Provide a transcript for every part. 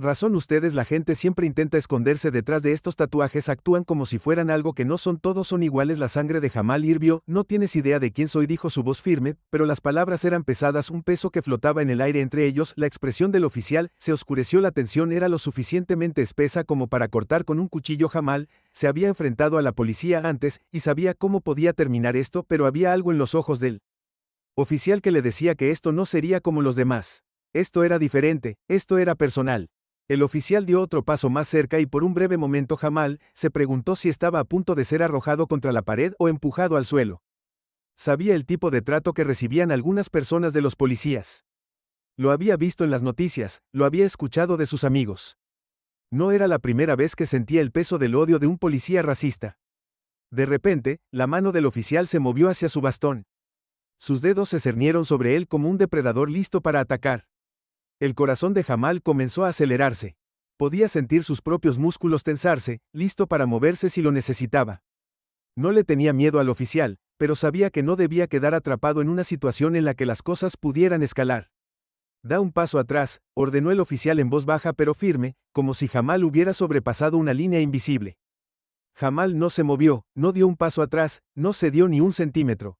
razón ustedes la gente siempre intenta esconderse detrás de estos tatuajes, actúan como si fueran algo que no son, todos son iguales. La sangre de Jamal hirvió. No tienes idea de quién soy, dijo su voz firme, pero las palabras eran pesadas, un peso que flotaba en el aire entre ellos. La expresión del oficial se oscureció, la tensión era lo suficientemente espesa como para cortar con un cuchillo. Jamal se había enfrentado a la policía antes y sabía cómo podía terminar esto, pero había algo en los ojos del oficial que le decía que esto no sería como los demás. Esto era diferente, esto era personal. El oficial dio otro paso más cerca y por un breve momento Jamal se preguntó si estaba a punto de ser arrojado contra la pared o empujado al suelo. Sabía el tipo de trato que recibían algunas personas de los policías. Lo había visto en las noticias, lo había escuchado de sus amigos. No era la primera vez que sentía el peso del odio de un policía racista. De repente, la mano del oficial se movió hacia su bastón. Sus dedos se cernieron sobre él como un depredador listo para atacar. El corazón de Jamal comenzó a acelerarse. Podía sentir sus propios músculos tensarse, listo para moverse si lo necesitaba. No le tenía miedo al oficial, pero sabía que no debía quedar atrapado en una situación en la que las cosas pudieran escalar. Da un paso atrás, ordenó el oficial en voz baja pero firme, como si Jamal hubiera sobrepasado una línea invisible. Jamal no se movió, no dio un paso atrás, no cedió ni un centímetro.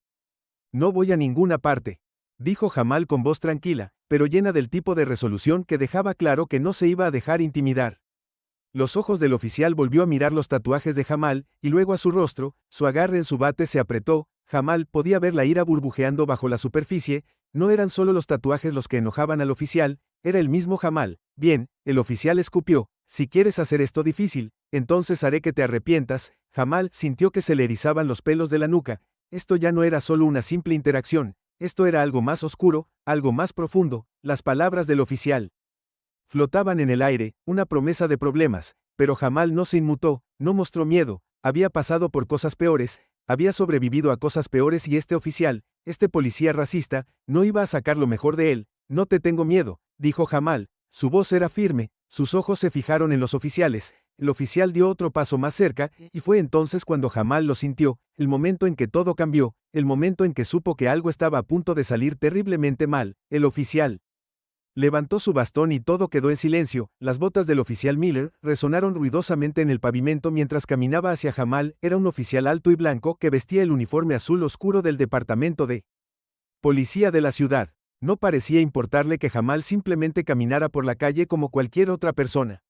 No voy a ninguna parte, dijo Jamal con voz tranquila, pero llena del tipo de resolución que dejaba claro que no se iba a dejar intimidar. Los ojos del oficial volvió a mirar los tatuajes de Jamal, y luego a su rostro, su agarre en su bate se apretó. Jamal podía ver la ira burbujeando bajo la superficie. No eran solo los tatuajes los que enojaban al oficial, era el mismo Jamal. Bien, el oficial escupió, si quieres hacer esto difícil, entonces haré que te arrepientas. Jamal sintió que se le erizaban los pelos de la nuca. Esto ya no era solo una simple interacción. Esto era algo más oscuro, algo más profundo. Las palabras del oficial flotaban en el aire, una promesa de problemas, pero Jamal no se inmutó, no mostró miedo, había pasado por cosas peores, había sobrevivido a cosas peores y este oficial, este policía racista, no iba a sacar lo mejor de él. No te tengo miedo, dijo Jamal, su voz era firme, sus ojos se fijaron en los oficiales. El oficial dio otro paso más cerca, y fue entonces cuando Jamal lo sintió, el momento en que todo cambió, el momento en que supo que algo estaba a punto de salir terriblemente mal. El oficial levantó su bastón y todo quedó en silencio. Las botas del oficial Miller resonaron ruidosamente en el pavimento mientras caminaba hacia Jamal. Era un oficial alto y blanco que vestía el uniforme azul oscuro del departamento de policía de la ciudad. No parecía importarle que Jamal simplemente caminara por la calle como cualquier otra persona.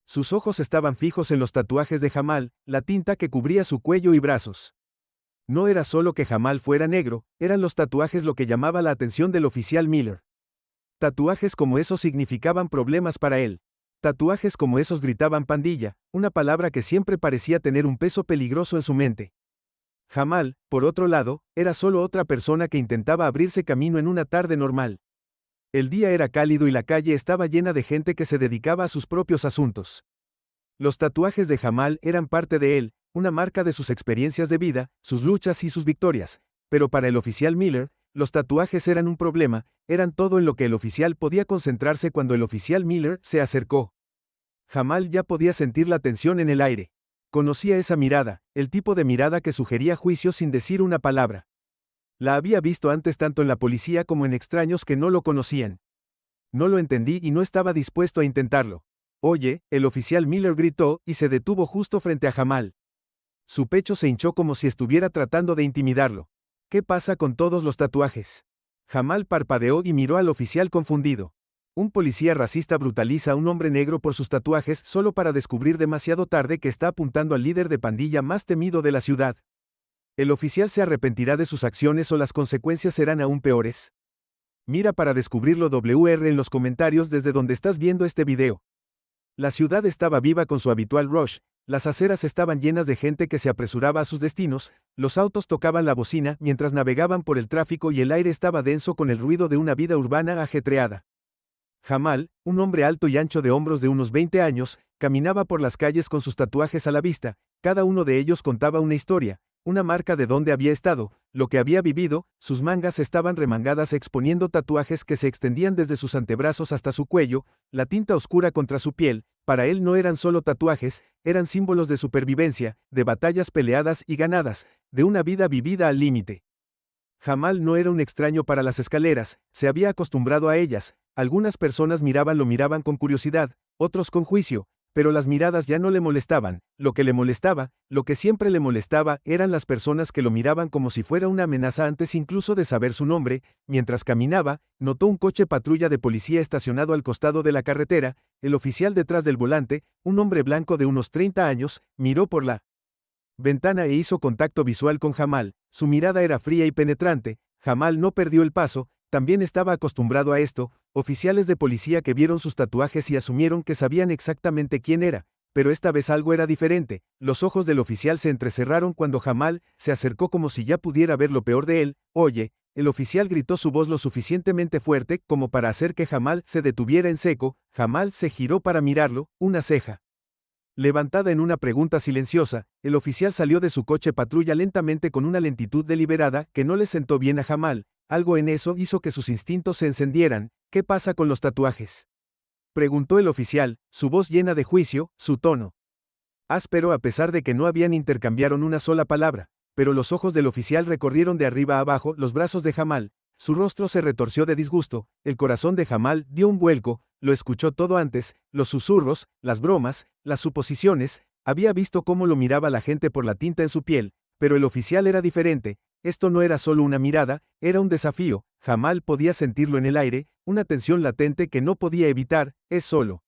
Sus ojos estaban fijos en los tatuajes de Jamal, la tinta que cubría su cuello y brazos. No era solo que Jamal fuera negro, eran los tatuajes lo que llamaba la atención del oficial Miller. Tatuajes como esos significaban problemas para él. Tatuajes como esos gritaban pandilla, una palabra que siempre parecía tener un peso peligroso en su mente. Jamal, por otro lado, era solo otra persona que intentaba abrirse camino en una tarde normal. El día era cálido y la calle estaba llena de gente que se dedicaba a sus propios asuntos. Los tatuajes de Jamal eran parte de él, una marca de sus experiencias de vida, sus luchas y sus victorias, pero para el oficial Miller, los tatuajes eran un problema, eran todo en lo que el oficial podía concentrarse cuando el oficial Miller se acercó. Jamal ya podía sentir la tensión en el aire. Conocía esa mirada, el tipo de mirada que sugería juicio sin decir una palabra. La había visto antes tanto en la policía como en extraños que no lo conocían. No lo entendí y no estaba dispuesto a intentarlo. Oye, el oficial Miller gritó y se detuvo justo frente a Jamal. Su pecho se hinchó como si estuviera tratando de intimidarlo. ¿Qué pasa con todos los tatuajes? Jamal parpadeó y miró al oficial confundido. Un policía racista brutaliza a un hombre negro por sus tatuajes solo para descubrir demasiado tarde que está apuntando al líder de pandilla más temido de la ciudad. ¿El oficial se arrepentirá de sus acciones o las consecuencias serán aún peores? Mira para descubrirlo en los comentarios desde donde estás viendo este video. La ciudad estaba viva con su habitual rush, las aceras estaban llenas de gente que se apresuraba a sus destinos, los autos tocaban la bocina mientras navegaban por el tráfico y el aire estaba denso con el ruido de una vida urbana ajetreada. Jamal, un hombre alto y ancho de hombros de unos 20 años, caminaba por las calles con sus tatuajes a la vista, cada uno de ellos contaba una historia, una marca de dónde había estado, lo que había vivido. Sus mangas estaban remangadas exponiendo tatuajes que se extendían desde sus antebrazos hasta su cuello, la tinta oscura contra su piel. Para él no eran solo tatuajes, eran símbolos de supervivencia, de batallas peleadas y ganadas, de una vida vivida al límite. Jamal no era un extraño para las escaleras, se había acostumbrado a ellas. Algunas personas lo miraban con curiosidad, otros con juicio, pero las miradas ya no le molestaban. Lo que le molestaba, lo que siempre le molestaba, eran las personas que lo miraban como si fuera una amenaza antes incluso de saber su nombre. Mientras caminaba, notó un coche patrulla de policía estacionado al costado de la carretera. El oficial detrás del volante, un hombre blanco de unos 30 años, miró por la ventana e hizo contacto visual con Jamal. Su mirada era fría y penetrante. Jamal no perdió el paso, también estaba acostumbrado a esto. Oficiales de policía que vieron sus tatuajes y asumieron que sabían exactamente quién era, pero esta vez algo era diferente. Los ojos del oficial se entrecerraron cuando Jamal se acercó como si ya pudiera ver lo peor de él. Oye, el oficial gritó su voz lo suficientemente fuerte como para hacer que Jamal se detuviera en seco. Jamal se giró para mirarlo, una ceja levantada en una pregunta silenciosa. El oficial salió de su coche patrulla lentamente con una lentitud deliberada que no le sentó bien a Jamal. Algo en eso hizo que sus instintos se encendieran. ¿Qué pasa con los tatuajes?, preguntó el oficial, su voz llena de juicio, su tono áspero a pesar de que no habían intercambiaron una sola palabra, pero los ojos del oficial recorrieron de arriba a abajo los brazos de Jamal. Su rostro se retorció de disgusto, el corazón de Jamal dio un vuelco, lo escuchó todo antes, los susurros, las bromas, las suposiciones, había visto cómo lo miraba la gente por la tinta en su piel, pero el oficial era diferente. Esto no era solo una mirada, era un desafío. Jamal podía sentirlo en el aire, una tensión latente que no podía evitar. Es solo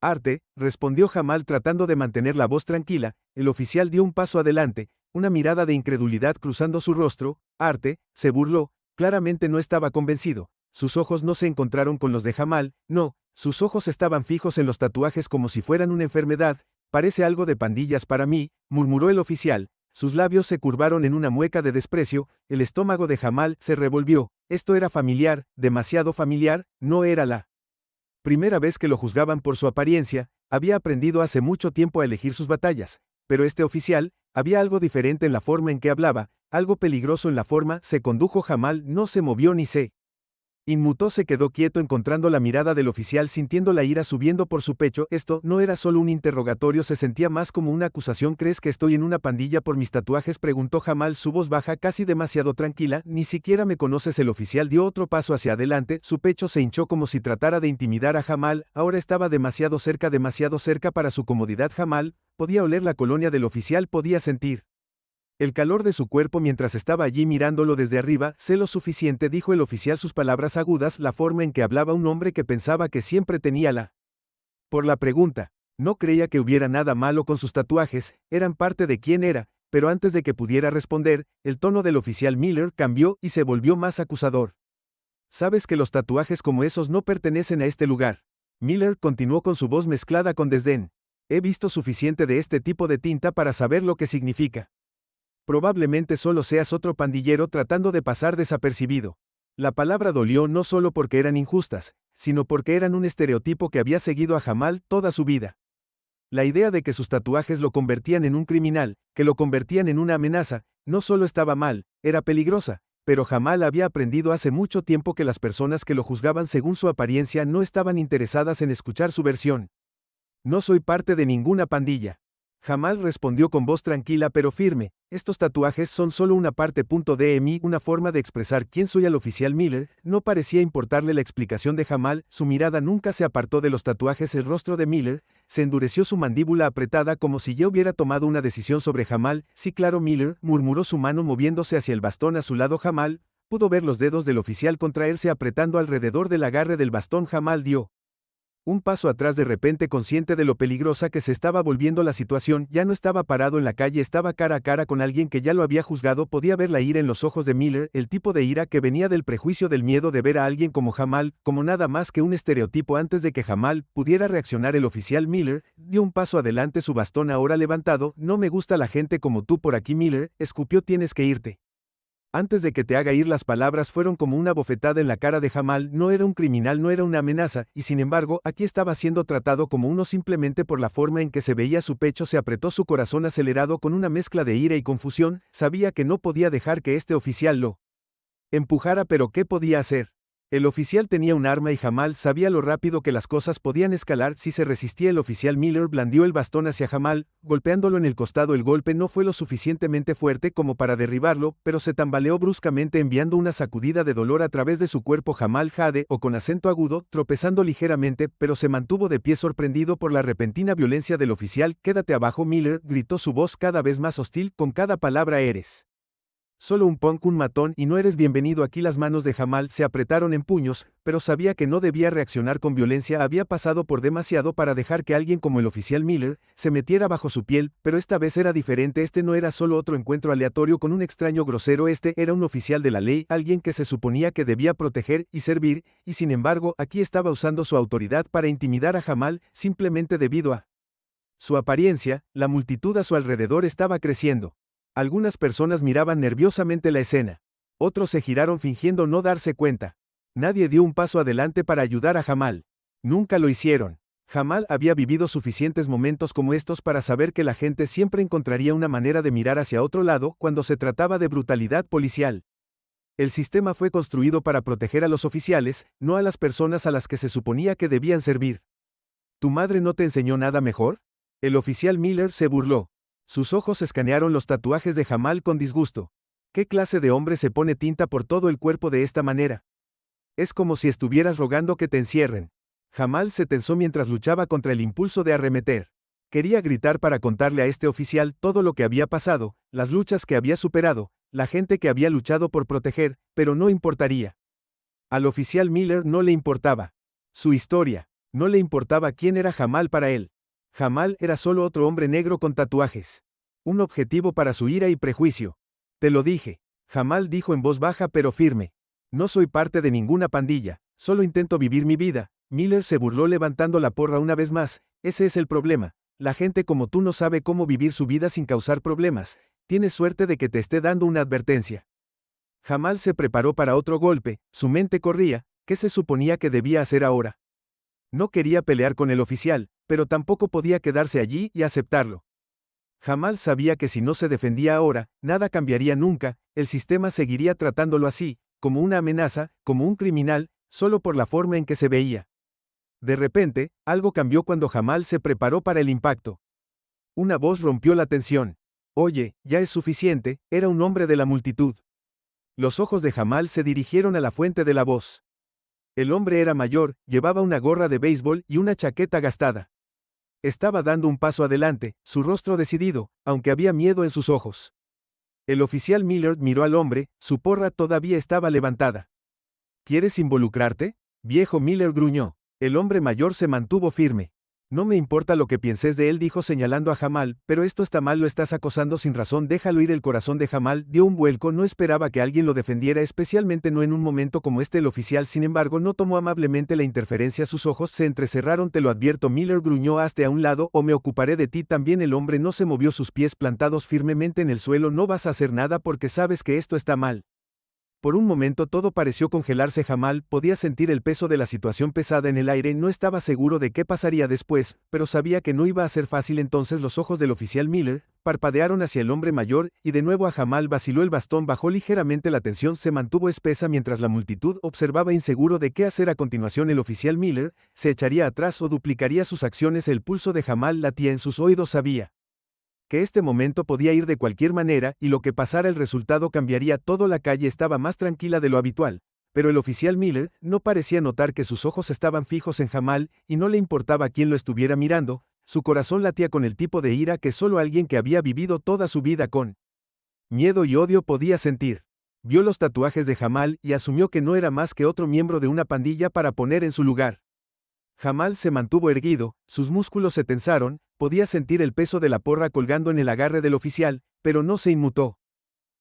arte, respondió Jamal tratando de mantener la voz tranquila. El oficial dio un paso adelante, una mirada de incredulidad cruzando su rostro. Arte, se burló, claramente no estaba convencido. Sus ojos no se encontraron con los de Jamal, no, sus ojos estaban fijos en los tatuajes como si fueran una enfermedad. Parece algo de pandillas para mí, murmuró el oficial. Sus labios se curvaron en una mueca de desprecio, el estómago de Jamal se revolvió. Esto era familiar, demasiado familiar, no era la primera vez que lo juzgaban por su apariencia. Había aprendido hace mucho tiempo a elegir sus batallas, pero este oficial, había algo diferente en la forma en que hablaba, algo peligroso en la forma. Se condujo. Jamal no se movió ni se inmutó, se quedó quieto encontrando la mirada del oficial, sintiendo la ira subiendo por su pecho. Esto no era solo un interrogatorio, se sentía más como una acusación. ¿Crees que estoy en una pandilla por mis tatuajes?, preguntó Jamal, su voz baja, casi demasiado tranquila. Ni siquiera me conoces. El oficial dio otro paso hacia adelante, su pecho se hinchó como si tratara de intimidar a Jamal. Ahora estaba demasiado cerca para su comodidad. Jamal podía oler la colonia del oficial, podía sentir el calor de su cuerpo mientras estaba allí mirándolo desde arriba. Sé lo suficiente, dijo el oficial, sus palabras agudas, la forma en que hablaba un hombre que pensaba que siempre tenía la por la pregunta. No creía que hubiera nada malo con sus tatuajes, eran parte de quién era, pero antes de que pudiera responder, el tono del oficial Miller cambió y se volvió más acusador. Sabes que los tatuajes como esos no pertenecen a este lugar. Miller continuó con su voz mezclada con desdén. He visto suficiente de este tipo de tinta para saber lo que significa. Probablemente solo seas otro pandillero tratando de pasar desapercibido. La palabra dolió no solo porque eran injustas, sino porque eran un estereotipo que había seguido a Jamal toda su vida. La idea de que sus tatuajes lo convertían en un criminal, que lo convertían en una amenaza, no solo estaba mal, era peligrosa, pero Jamal había aprendido hace mucho tiempo que las personas que lo juzgaban según su apariencia no estaban interesadas en escuchar su versión. No soy parte de ninguna pandilla. Jamal respondió con voz tranquila pero firme. Estos tatuajes son solo una parte de mí, una forma de expresar quién soy. Al oficial Miller no parecía importarle la explicación de Jamal, su mirada nunca se apartó de los tatuajes. El rostro de Miller se endureció, su mandíbula apretada como si ya hubiera tomado una decisión sobre Jamal. Sí, claro, Miller, murmuró, su mano moviéndose hacia el bastón a su lado. Jamal pudo ver los dedos del oficial contraerse apretando alrededor del agarre del bastón. Jamal dio un paso atrás, de repente consciente de lo peligrosa que se estaba volviendo la situación. Ya no estaba parado en la calle, estaba cara a cara con alguien que ya lo había juzgado. Podía ver la ira en los ojos de Miller, el tipo de ira que venía del prejuicio, del miedo de ver a alguien como Jamal, como nada más que un estereotipo. Antes de que Jamal pudiera reaccionar, el oficial Miller dio un paso adelante, su bastón ahora levantado. No me gusta la gente como tú por aquí, Miller, escupió, tienes que irte. Antes de que te haga ir. Las palabras fueron como una bofetada en la cara de Jamal. No era un criminal, no era una amenaza, y sin embargo, aquí estaba siendo tratado como uno simplemente por la forma en que se veía. Su pecho se apretó, su corazón acelerado con una mezcla de ira y confusión. Sabía que no podía dejar que este oficial lo empujara, pero ¿qué podía hacer? El oficial tenía un arma y Jamal sabía lo rápido que las cosas podían escalar si se resistía. El oficial Miller blandió el bastón hacia Jamal, golpeándolo en el costado. El golpe no fue lo suficientemente fuerte como para derribarlo, pero se tambaleó bruscamente enviando una sacudida de dolor a través de su cuerpo. Jamal jadeó con acento agudo, tropezando ligeramente, pero se mantuvo de pie sorprendido por la repentina violencia del oficial. «Quédate abajo, Miller», gritó su voz cada vez más hostil. «Con cada palabra eres solo un punk, un matón, y no eres bienvenido aquí». Las manos de Jamal se apretaron en puños, pero sabía que no debía reaccionar con violencia. Había pasado por demasiado para dejar que alguien como el oficial Miller se metiera bajo su piel, pero esta vez era diferente. Este no era solo otro encuentro aleatorio con un extraño grosero. Este era un oficial de la ley, alguien que se suponía que debía proteger y servir, y sin embargo, aquí estaba usando su autoridad para intimidar a Jamal, simplemente debido a su apariencia. La multitud a su alrededor estaba creciendo. Algunas personas miraban nerviosamente la escena. Otros se giraron fingiendo no darse cuenta. Nadie dio un paso adelante para ayudar a Jamal. Nunca lo hicieron. Jamal había vivido suficientes momentos como estos para saber que la gente siempre encontraría una manera de mirar hacia otro lado cuando se trataba de brutalidad policial. El sistema fue construido para proteger a los oficiales, no a las personas a las que se suponía que debían servir. ¿Tu madre no te enseñó nada mejor?, el oficial Miller se burló. Sus ojos escanearon los tatuajes de Jamal con disgusto. ¿Qué clase de hombre se pone tinta por todo el cuerpo de esta manera? Es como si estuvieras rogando que te encierren. Jamal se tensó mientras luchaba contra el impulso de arremeter. Quería gritar para contarle a este oficial todo lo que había pasado, las luchas que había superado, la gente que había luchado por proteger, pero no importaría. Al oficial Miller no le importaba su historia, no le importaba quién era Jamal para él. Jamal era solo otro hombre negro con tatuajes. Un objetivo para su ira y prejuicio. Te lo dije. Jamal dijo en voz baja pero firme. No soy parte de ninguna pandilla, solo intento vivir mi vida. Miller se burló levantando la porra una vez más. Ese es el problema. La gente como tú no sabe cómo vivir su vida sin causar problemas. Tienes suerte de que te esté dando una advertencia. Jamal se preparó para otro golpe, su mente corría. ¿Qué se suponía que debía hacer ahora? No quería pelear con el oficial, pero tampoco podía quedarse allí y aceptarlo. Jamal sabía que si no se defendía ahora, nada cambiaría nunca. El sistema seguiría tratándolo así, como una amenaza, como un criminal, solo por la forma en que se veía. De repente, algo cambió cuando Jamal se preparó para el impacto. Una voz rompió la tensión. Oye, ya es suficiente, era un hombre de la multitud. Los ojos de Jamal se dirigieron a la fuente de la voz. El hombre era mayor, llevaba una gorra de béisbol y una chaqueta gastada. Estaba dando un paso adelante, su rostro decidido, aunque había miedo en sus ojos. El oficial Miller miró al hombre, su porra todavía estaba levantada. ¿Quieres involucrarte? Viejo, Miller gruñó. El hombre mayor se mantuvo firme. No me importa lo que pienses de él, dijo señalando a Jamal, pero esto está mal, lo estás acosando sin razón, déjalo ir. El corazón de Jamal dio un vuelco, no esperaba que alguien lo defendiera, especialmente no en un momento como este. El oficial, sin embargo, no tomó amablemente la interferencia, sus ojos se entrecerraron. Te lo advierto, Miller gruñó, hazte a un lado o me ocuparé de ti también. El hombre no se movió, sus pies plantados firmemente en el suelo. No vas a hacer nada porque sabes que esto está mal. Por un momento todo pareció congelarse. Jamal podía sentir el peso de la situación pesada en el aire, no estaba seguro de qué pasaría después, pero sabía que no iba a ser fácil. Entonces los ojos del oficial Miller parpadearon hacia el hombre mayor, y de nuevo a Jamal vaciló. El bastón bajó ligeramente, la tensión se mantuvo espesa mientras la multitud observaba inseguro de qué hacer a continuación. El oficial Miller se echaría atrás o duplicaría sus acciones. El pulso de Jamal latía en sus oídos, sabía que este momento podía ir de cualquier manera y lo que pasara el resultado cambiaría todo. La calle estaba más tranquila de lo habitual, pero el oficial Miller no parecía notar que sus ojos estaban fijos en Jamal y no le importaba quién lo estuviera mirando. Su corazón latía con el tipo de ira que solo alguien que había vivido toda su vida con miedo y odio podía sentir. Vio los tatuajes de Jamal y asumió que no era más que otro miembro de una pandilla para poner en su lugar. Jamal se mantuvo erguido, sus músculos se tensaron, podía sentir el peso de la porra colgando en el agarre del oficial, pero no se inmutó.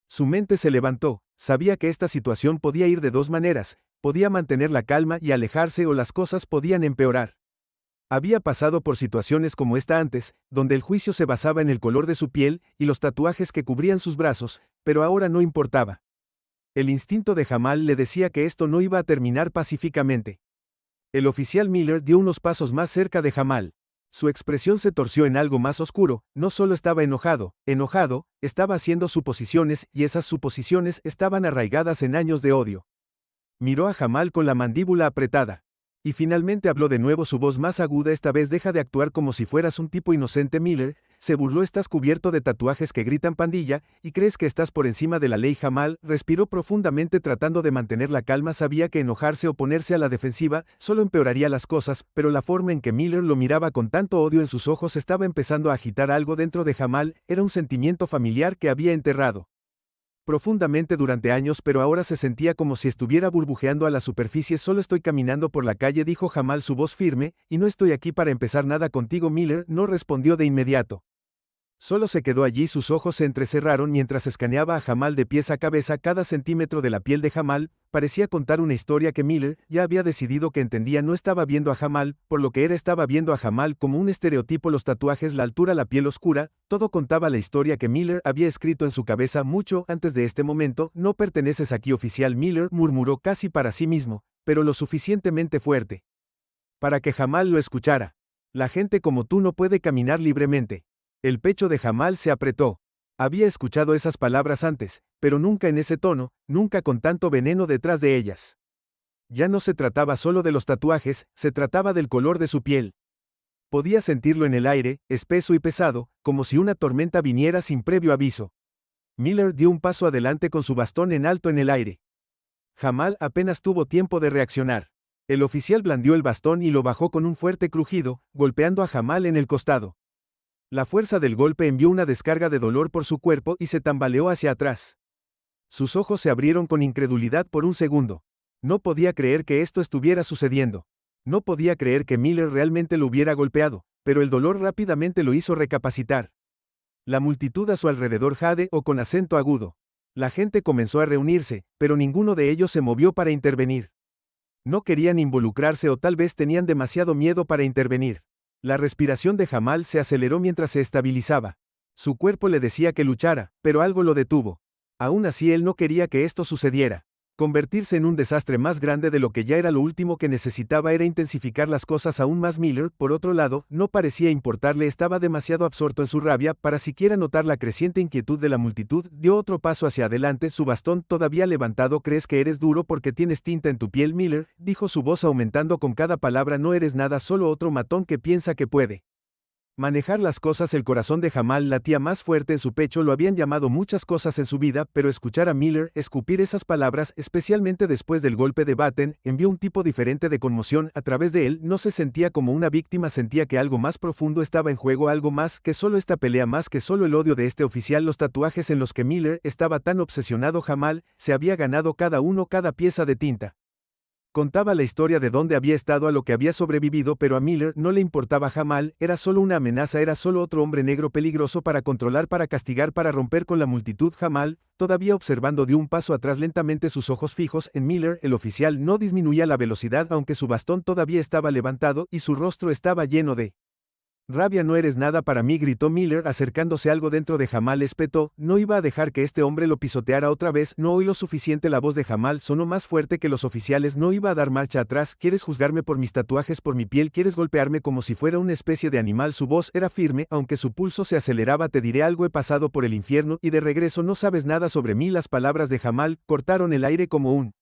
Su mente se levantó, sabía que esta situación podía ir de dos maneras, podía mantener la calma y alejarse o las cosas podían empeorar. Había pasado por situaciones como esta antes, donde el juicio se basaba en el color de su piel y los tatuajes que cubrían sus brazos, pero ahora no importaba. El instinto de Jamal le decía que esto no iba a terminar pacíficamente. El oficial Miller dio unos pasos más cerca de Jamal. Su expresión se torció en algo más oscuro, no solo estaba enojado, estaba haciendo suposiciones y esas suposiciones estaban arraigadas en años de odio. Miró a Jamal con la mandíbula apretada. Y finalmente habló de nuevo, su voz más aguda. Esta vez deja de actuar como si fueras un tipo inocente, Miller. Se burló. Estás cubierto de tatuajes que gritan pandilla, y crees que estás por encima de la ley. Jamal respiró profundamente tratando de mantener la calma. Sabía que enojarse o ponerse a la defensiva solo empeoraría las cosas, pero la forma en que Miller lo miraba con tanto odio en sus ojos estaba empezando a agitar algo dentro de Jamal. Era un sentimiento familiar que había enterrado profundamente durante años, pero ahora se sentía como si estuviera burbujeando a la superficie. Solo estoy caminando por la calle, dijo Jamal, su voz firme, y no estoy aquí para empezar nada contigo. Miller no respondió de inmediato. Solo se quedó allí. Sus ojos se entrecerraron mientras escaneaba a Jamal de pies a cabeza. Cada centímetro de la piel de Jamal parecía contar una historia que Miller ya había decidido que entendía. No estaba viendo a Jamal por lo que era, estaba viendo a Jamal como un estereotipo. Los tatuajes, la altura, la piel oscura, todo contaba la historia que Miller había escrito en su cabeza mucho antes de este momento. No perteneces aquí, oficial. Miller murmuró casi para sí mismo, pero lo suficientemente fuerte para que Jamal lo escuchara. La gente como tú no puede caminar libremente. El pecho de Jamal se apretó. Había escuchado esas palabras antes, pero nunca en ese tono, nunca con tanto veneno detrás de ellas. Ya no se trataba solo de los tatuajes, se trataba del color de su piel. Podía sentirlo en el aire, espeso y pesado, como si una tormenta viniera sin previo aviso. Miller dio un paso adelante con su bastón en alto en el aire. Jamal apenas tuvo tiempo de reaccionar. El oficial blandió el bastón y lo bajó con un fuerte crujido, golpeando a Jamal en el costado. La fuerza del golpe envió una descarga de dolor por su cuerpo y se tambaleó hacia atrás. Sus ojos se abrieron con incredulidad por un segundo. No podía creer que esto estuviera sucediendo. No podía creer que Miller realmente lo hubiera golpeado, pero el dolor rápidamente lo hizo recapacitar. La multitud a su alrededor jadeó con acento agudo. La gente comenzó a reunirse, pero ninguno de ellos se movió para intervenir. No querían involucrarse o tal vez tenían demasiado miedo para intervenir. La respiración de Jamal se aceleró mientras se estabilizaba. Su cuerpo le decía que luchara, pero algo lo detuvo. Aún así él no quería que esto sucediera. Convertirse en un desastre más grande de lo que ya era. Lo último que necesitaba era intensificar las cosas aún más. Miller, por otro lado, no parecía importarle. Estaba demasiado absorto en su rabia para siquiera notar la creciente inquietud de la multitud. Dio otro paso hacia adelante, su bastón todavía levantado. ¿Crees que eres duro porque tienes tinta en tu piel? Miller, dijo, su voz aumentando con cada palabra. No eres nada, solo otro matón que piensa que puede manejar las cosas. El corazón de Jamal latía más fuerte en su pecho. Lo habían llamado muchas cosas en su vida, pero escuchar a Miller escupir esas palabras, especialmente después del golpe de Batten, envió un tipo diferente de conmoción a través de él. No se sentía como una víctima, sentía que algo más profundo estaba en juego, algo más que solo esta pelea, más que solo el odio de este oficial. Los tatuajes en los que Miller estaba tan obsesionado. Jamal se había ganado cada uno, cada pieza de tinta. Contaba la historia de dónde había estado, a lo que había sobrevivido, pero a Miller no le importaba. Jamal era solo una amenaza, era solo otro hombre negro peligroso para controlar, para castigar, para romper con la multitud. Jamal, todavía observando, dio un paso atrás lentamente, sus ojos fijos en Miller. El oficial no disminuía la velocidad, aunque su bastón todavía estaba levantado y su rostro estaba lleno de rabia. No eres nada para mí, gritó Miller, acercándose. Algo dentro de Jamal espetó. No iba a dejar que este hombre lo pisoteara otra vez. No oí lo suficiente. La voz de Jamal sonó más fuerte que los oficiales. No iba a dar marcha atrás. ¿Quieres juzgarme por mis tatuajes, por mi piel? ¿Quieres golpearme como si fuera una especie de animal? Su voz era firme, aunque su pulso se aceleraba. Te diré algo, he pasado por el infierno y de regreso. No sabes nada sobre mí. Las palabras de Jamal cortaron el aire como un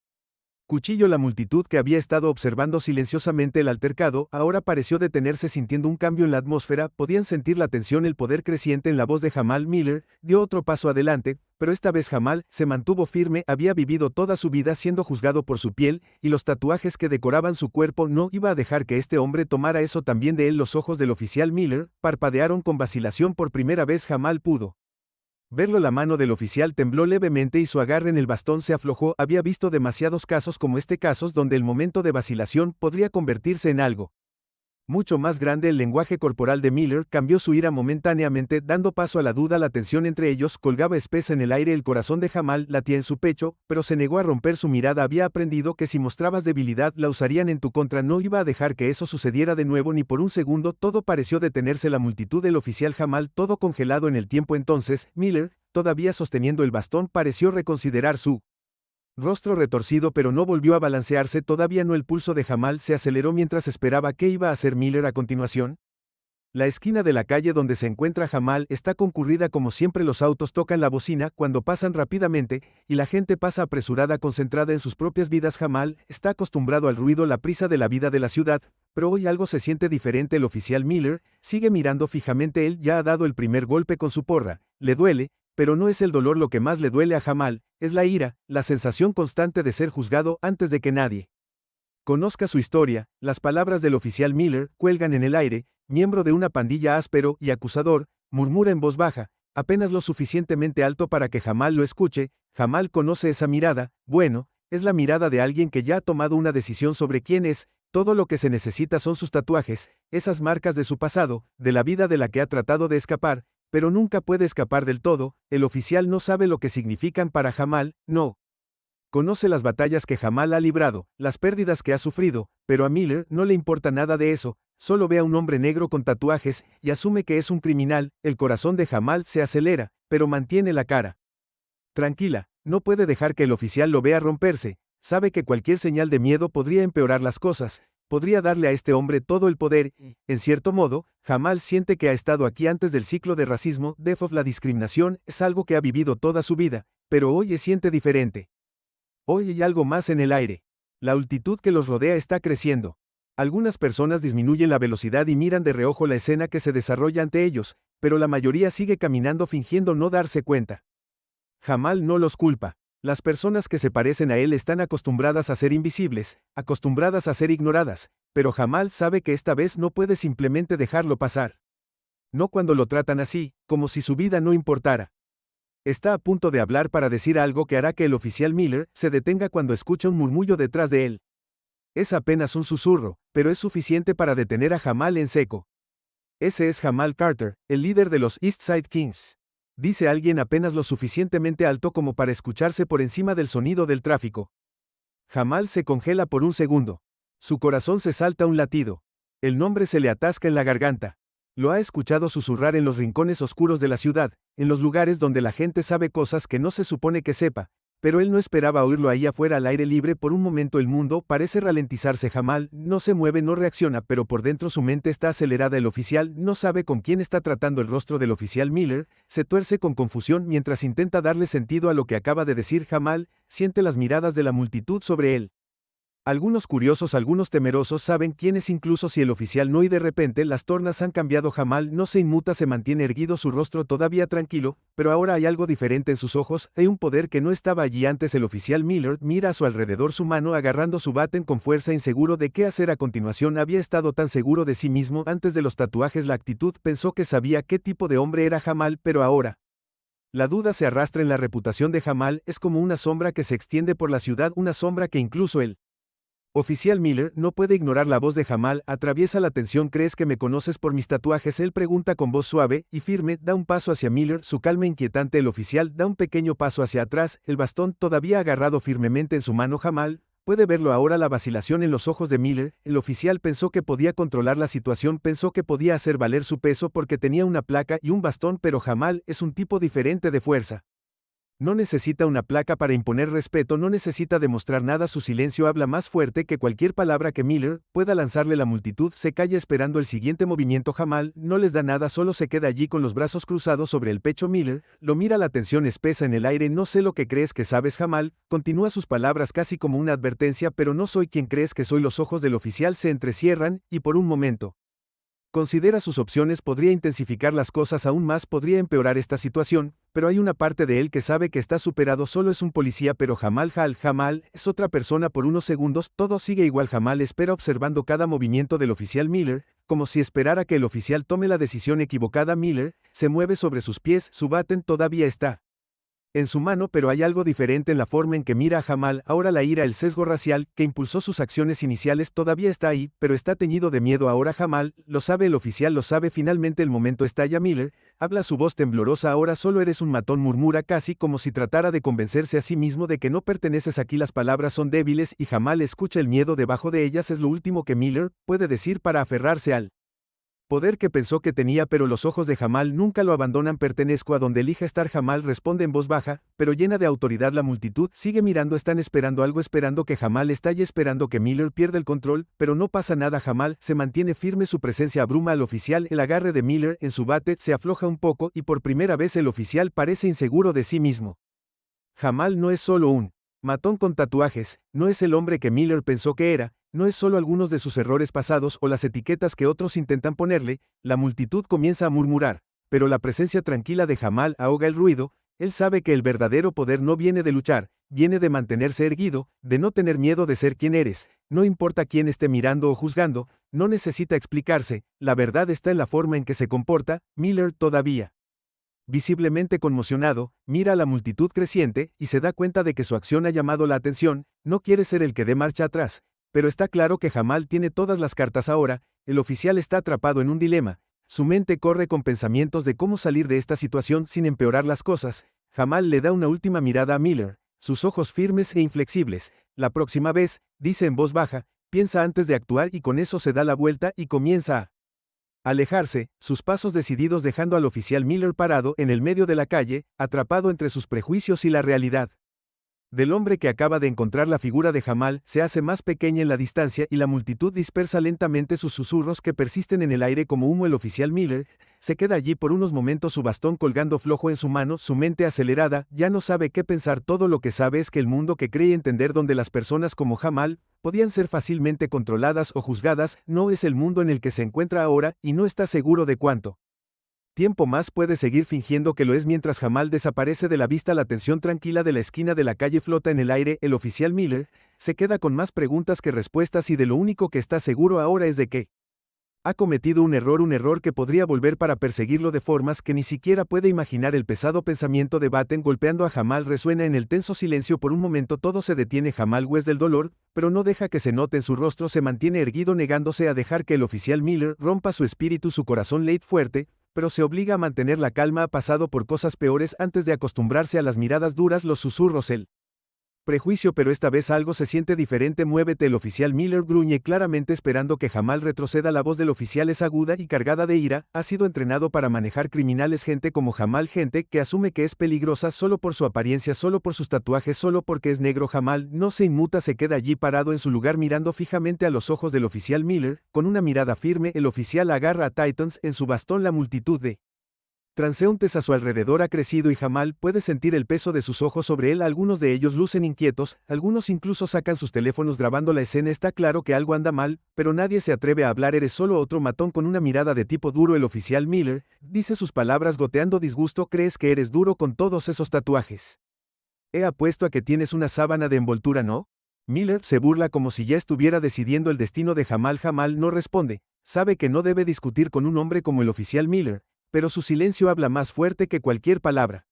cuchillo. La multitud, que había estado observando silenciosamente el altercado, ahora pareció detenerse, sintiendo un cambio en la atmósfera. Podían sentir la tensión, el poder creciente en la voz de Jamal. Miller dio otro paso adelante, pero esta vez Jamal se mantuvo firme. Había vivido toda su vida siendo juzgado por su piel y los tatuajes que decoraban su cuerpo. No iba a dejar que este hombre tomara eso también de él. Los ojos del oficial Miller parpadearon con vacilación. Por primera vez Jamal pudo verlo. La mano del oficial tembló levemente y su agarre en el bastón se aflojó. Había visto demasiados casos como este, casos donde el momento de vacilación podría convertirse en algo mucho más grande. El lenguaje corporal de Miller cambió, su ira momentáneamente, dando paso a la duda. La tensión entre ellos colgaba espesa en el aire. El corazón de Jamal latía en su pecho, pero se negó a romper su mirada. Había aprendido que si mostrabas debilidad la usarían en tu contra. No iba a dejar que eso sucediera de nuevo ni por un segundo. Todo pareció detenerse. La multitud, del oficial Jamal, todo congelado en el tiempo. Entonces, Miller, todavía sosteniendo el bastón, pareció reconsiderar su rostro retorcido, pero no volvió a balancearse. Todavía no. El pulso de Jamal se aceleró mientras esperaba. ¿Qué iba a hacer Miller a continuación? La esquina de la calle donde se encuentra Jamal está concurrida como siempre, los autos tocan la bocina cuando pasan rápidamente, y la gente pasa apresurada concentrada en sus propias vidas. Jamal está acostumbrado al ruido, la prisa de la vida de la ciudad, pero hoy algo se siente diferente. El oficial Miller sigue mirando fijamente. Él ya ha dado el primer golpe con su porra, le duele, pero no es el dolor lo que más le duele a Jamal, es la ira, la sensación constante de ser juzgado antes de que nadie conozca su historia. Las palabras del oficial Miller cuelgan en el aire. Miembro de una pandilla, áspero y acusador, murmura en voz baja, apenas lo suficientemente alto para que Jamal lo escuche. Jamal conoce esa mirada, bueno, es la mirada de alguien que ya ha tomado una decisión sobre quién es. Todo lo que se necesita son sus tatuajes, esas marcas de su pasado, de la vida de la que ha tratado de escapar, pero nunca puede escapar del todo. El oficial no sabe lo que significan para Jamal, no. Conoce las batallas que Jamal ha librado, las pérdidas que ha sufrido, pero a Miller no le importa nada de eso, solo ve a un hombre negro con tatuajes y asume que es un criminal. El corazón de Jamal se acelera, pero mantiene la cara tranquila. No puede dejar que el oficial lo vea romperse. Sabe que cualquier señal de miedo podría empeorar las cosas, podría darle a este hombre todo el poder. En cierto modo, Jamal siente que ha estado aquí antes del ciclo de racismo. La discriminación es algo que ha vivido toda su vida, pero hoy se siente diferente. Hoy hay algo más en el aire. La altitud que los rodea está creciendo. Algunas personas disminuyen la velocidad y miran de reojo la escena que se desarrolla ante ellos, pero la mayoría sigue caminando fingiendo no darse cuenta. Jamal no los culpa. Las personas que se parecen a él están acostumbradas a ser invisibles, acostumbradas a ser ignoradas, pero Jamal sabe que esta vez no puede simplemente dejarlo pasar. No cuando lo tratan así, como si su vida no importara. Está a punto de hablar para decir algo que hará que el oficial Miller se detenga cuando escucha un murmullo detrás de él. Es apenas un susurro, pero es suficiente para detener a Jamal en seco. Ese es Jamal Carter, el líder de los East Side Kings. Dice alguien apenas lo suficientemente alto como para escucharse por encima del sonido del tráfico. Jamal se congela por un segundo. Su corazón se salta un latido. El nombre se le atasca en la garganta. Lo ha escuchado susurrar en los rincones oscuros de la ciudad, en los lugares donde la gente sabe cosas que no se supone que sepa, pero él no esperaba oírlo ahí afuera al aire libre. Por un momento el mundo parece ralentizarse. Jamal no se mueve, no reacciona, pero por dentro su mente está acelerada. El oficial no sabe con quién está tratando. El rostro del oficial Miller se tuerce con confusión mientras intenta darle sentido a lo que acaba de decir. Jamal siente las miradas de la multitud sobre él. Algunos curiosos, algunos temerosos saben quién es, incluso si el oficial no, y de repente las tornas han cambiado. Jamal no se inmuta, se mantiene erguido, su rostro todavía tranquilo, pero ahora hay algo diferente en sus ojos, hay un poder que no estaba allí antes. El oficial Miller mira a su alrededor, su mano agarrando su baten con fuerza, inseguro de qué hacer a continuación. Había estado tan seguro de sí mismo antes de los tatuajes, la actitud, pensó que sabía qué tipo de hombre era Jamal, pero ahora la duda se arrastra en la reputación de Jamal. Es como una sombra que se extiende por la ciudad, una sombra que incluso él. Oficial Miller no puede ignorar la voz de Jamal, atraviesa la tensión. ¿Crees que me conoces por mis tatuajes? Él pregunta con voz suave y firme. Da un paso hacia Miller, su calma inquietante. El oficial da un pequeño paso hacia atrás, el bastón todavía agarrado firmemente en su mano. Jamal puede verlo ahora, la vacilación en los ojos de Miller. El oficial pensó que podía controlar la situación, pensó que podía hacer valer su peso porque tenía una placa y un bastón, pero Jamal es un tipo diferente de fuerza. No necesita una placa para imponer respeto, no necesita demostrar nada, su silencio habla más fuerte que cualquier palabra que Miller pueda lanzarle. La multitud se calla esperando el siguiente movimiento. Jamal no les da nada, solo se queda allí con los brazos cruzados sobre el pecho. Miller lo mira, la tensión espesa en el aire. No sé lo que crees que sabes. Jamal continúa sus palabras casi como una advertencia, pero no soy quien crees que soy. Los ojos del oficial se entrecierran, y por un momento considera sus opciones. Podría intensificar las cosas aún más, podría empeorar esta situación, pero hay una parte de él que sabe que está superado. Solo es un policía, pero Jamal es otra persona. Por unos segundos, todo sigue igual. Jamal espera observando cada movimiento del oficial Miller, como si esperara que el oficial tome la decisión equivocada. Miller se mueve sobre sus pies, su baten todavía está en su mano, pero hay algo diferente en la forma en que mira a Jamal. Ahora la ira, el sesgo racial que impulsó sus acciones iniciales todavía está ahí, pero está teñido de miedo ahora. Jamal lo sabe, el oficial lo sabe. Finalmente el momento estalla. Miller habla, su voz temblorosa. Ahora solo eres un matón, murmura casi como si tratara de convencerse a sí mismo de que no perteneces aquí. Las palabras son débiles y Jamal escucha el miedo debajo de ellas. Es lo último que Miller puede decir para aferrarse al Poder que pensó que tenía, pero los ojos de Jamal nunca lo abandonan. Pertenezco a donde elija estar. Jamal responde en voz baja, pero llena de autoridad. La multitud sigue mirando. Están esperando algo, esperando que Jamal estalle, esperando que Miller pierda el control, pero no pasa nada. Jamal se mantiene firme. Su presencia abruma al oficial. El agarre de Miller en su bate se afloja un poco y por primera vez el oficial parece inseguro de sí mismo. Jamal no es solo un matón con tatuajes, no es el hombre que Miller pensó que era, no es solo algunos de sus errores pasados o las etiquetas que otros intentan ponerle. La multitud comienza a murmurar, pero la presencia tranquila de Jamal ahoga el ruido. Él sabe que el verdadero poder no viene de luchar, viene de mantenerse erguido, de no tener miedo de ser quien eres, no importa quién esté mirando o juzgando, no necesita explicarse, la verdad está en la forma en que se comporta. Miller todavía visiblemente conmocionado, mira a la multitud creciente y se da cuenta de que su acción ha llamado la atención. No quiere ser el que dé marcha atrás, pero está claro que Jamal tiene todas las cartas ahora. El oficial está atrapado en un dilema. Su mente corre con pensamientos de cómo salir de esta situación sin empeorar las cosas. Jamal le da una última mirada a Miller, sus ojos firmes e inflexibles. La próxima vez, dice en voz baja, piensa antes de actuar, y con eso se da la vuelta y comienza a alejarse, sus pasos decididos, dejando al oficial Miller parado en el medio de la calle, atrapado entre sus prejuicios y la realidad. Del hombre que acaba de encontrar, la figura de Jamal se hace más pequeña en la distancia y la multitud dispersa lentamente sus susurros que persisten en el aire como humo. El oficial Miller se queda allí por unos momentos, su bastón colgando flojo en su mano, su mente acelerada, ya no sabe qué pensar. Todo lo que sabe es que el mundo que cree entender, donde las personas como Jamal podían ser fácilmente controladas o juzgadas, no es el mundo en el que se encuentra ahora, y no está seguro de cuánto tiempo más puede seguir fingiendo que lo es. Mientras Jamal desaparece de la vista, la tensión tranquila de la esquina de la calle flota en el aire. El oficial Miller se queda con más preguntas que respuestas, y de lo único que está seguro ahora es de que ha cometido un error que podría volver para perseguirlo de formas que ni siquiera puede imaginar. El pesado pensamiento de Batten golpeando a Jamal resuena en el tenso silencio. Por un momento todo se detiene. Jamal hues del dolor, pero no deja que se note en su rostro. Se mantiene erguido, negándose a dejar que el oficial Miller rompa su espíritu. Su corazón late fuerte, pero se obliga a mantener la calma. Ha pasado por cosas peores antes de acostumbrarse a las miradas duras, los susurros, el prejuicio, pero esta vez algo se siente diferente. Muévete. El oficial Miller gruñe, claramente esperando que Jamal retroceda. La voz del oficial es aguda y cargada de ira. Ha sido entrenado para manejar criminales, gente como Jamal, gente que asume que es peligrosa solo por su apariencia, solo por sus tatuajes, solo porque es negro. Jamal no se inmuta, se queda allí parado en su lugar mirando fijamente a los ojos del oficial Miller, con una mirada firme. El oficial agarra a Titans en su bastón. La multitud de transeúntes a su alrededor ha crecido y Jamal puede sentir el peso de sus ojos sobre él. Algunos de ellos lucen inquietos, algunos incluso sacan sus teléfonos grabando la escena. Está claro que algo anda mal, pero nadie se atreve a hablar. Eres solo otro matón con una mirada de tipo duro. El oficial Miller dice sus palabras goteando disgusto. ¿Crees que eres duro con todos esos tatuajes? He apuesto a que tienes una sábana de envoltura, ¿no? Miller se burla como si ya estuviera decidiendo el destino de Jamal. Jamal no responde, sabe que no debe discutir con un hombre como el oficial Miller, pero su silencio habla más fuerte que cualquier palabra.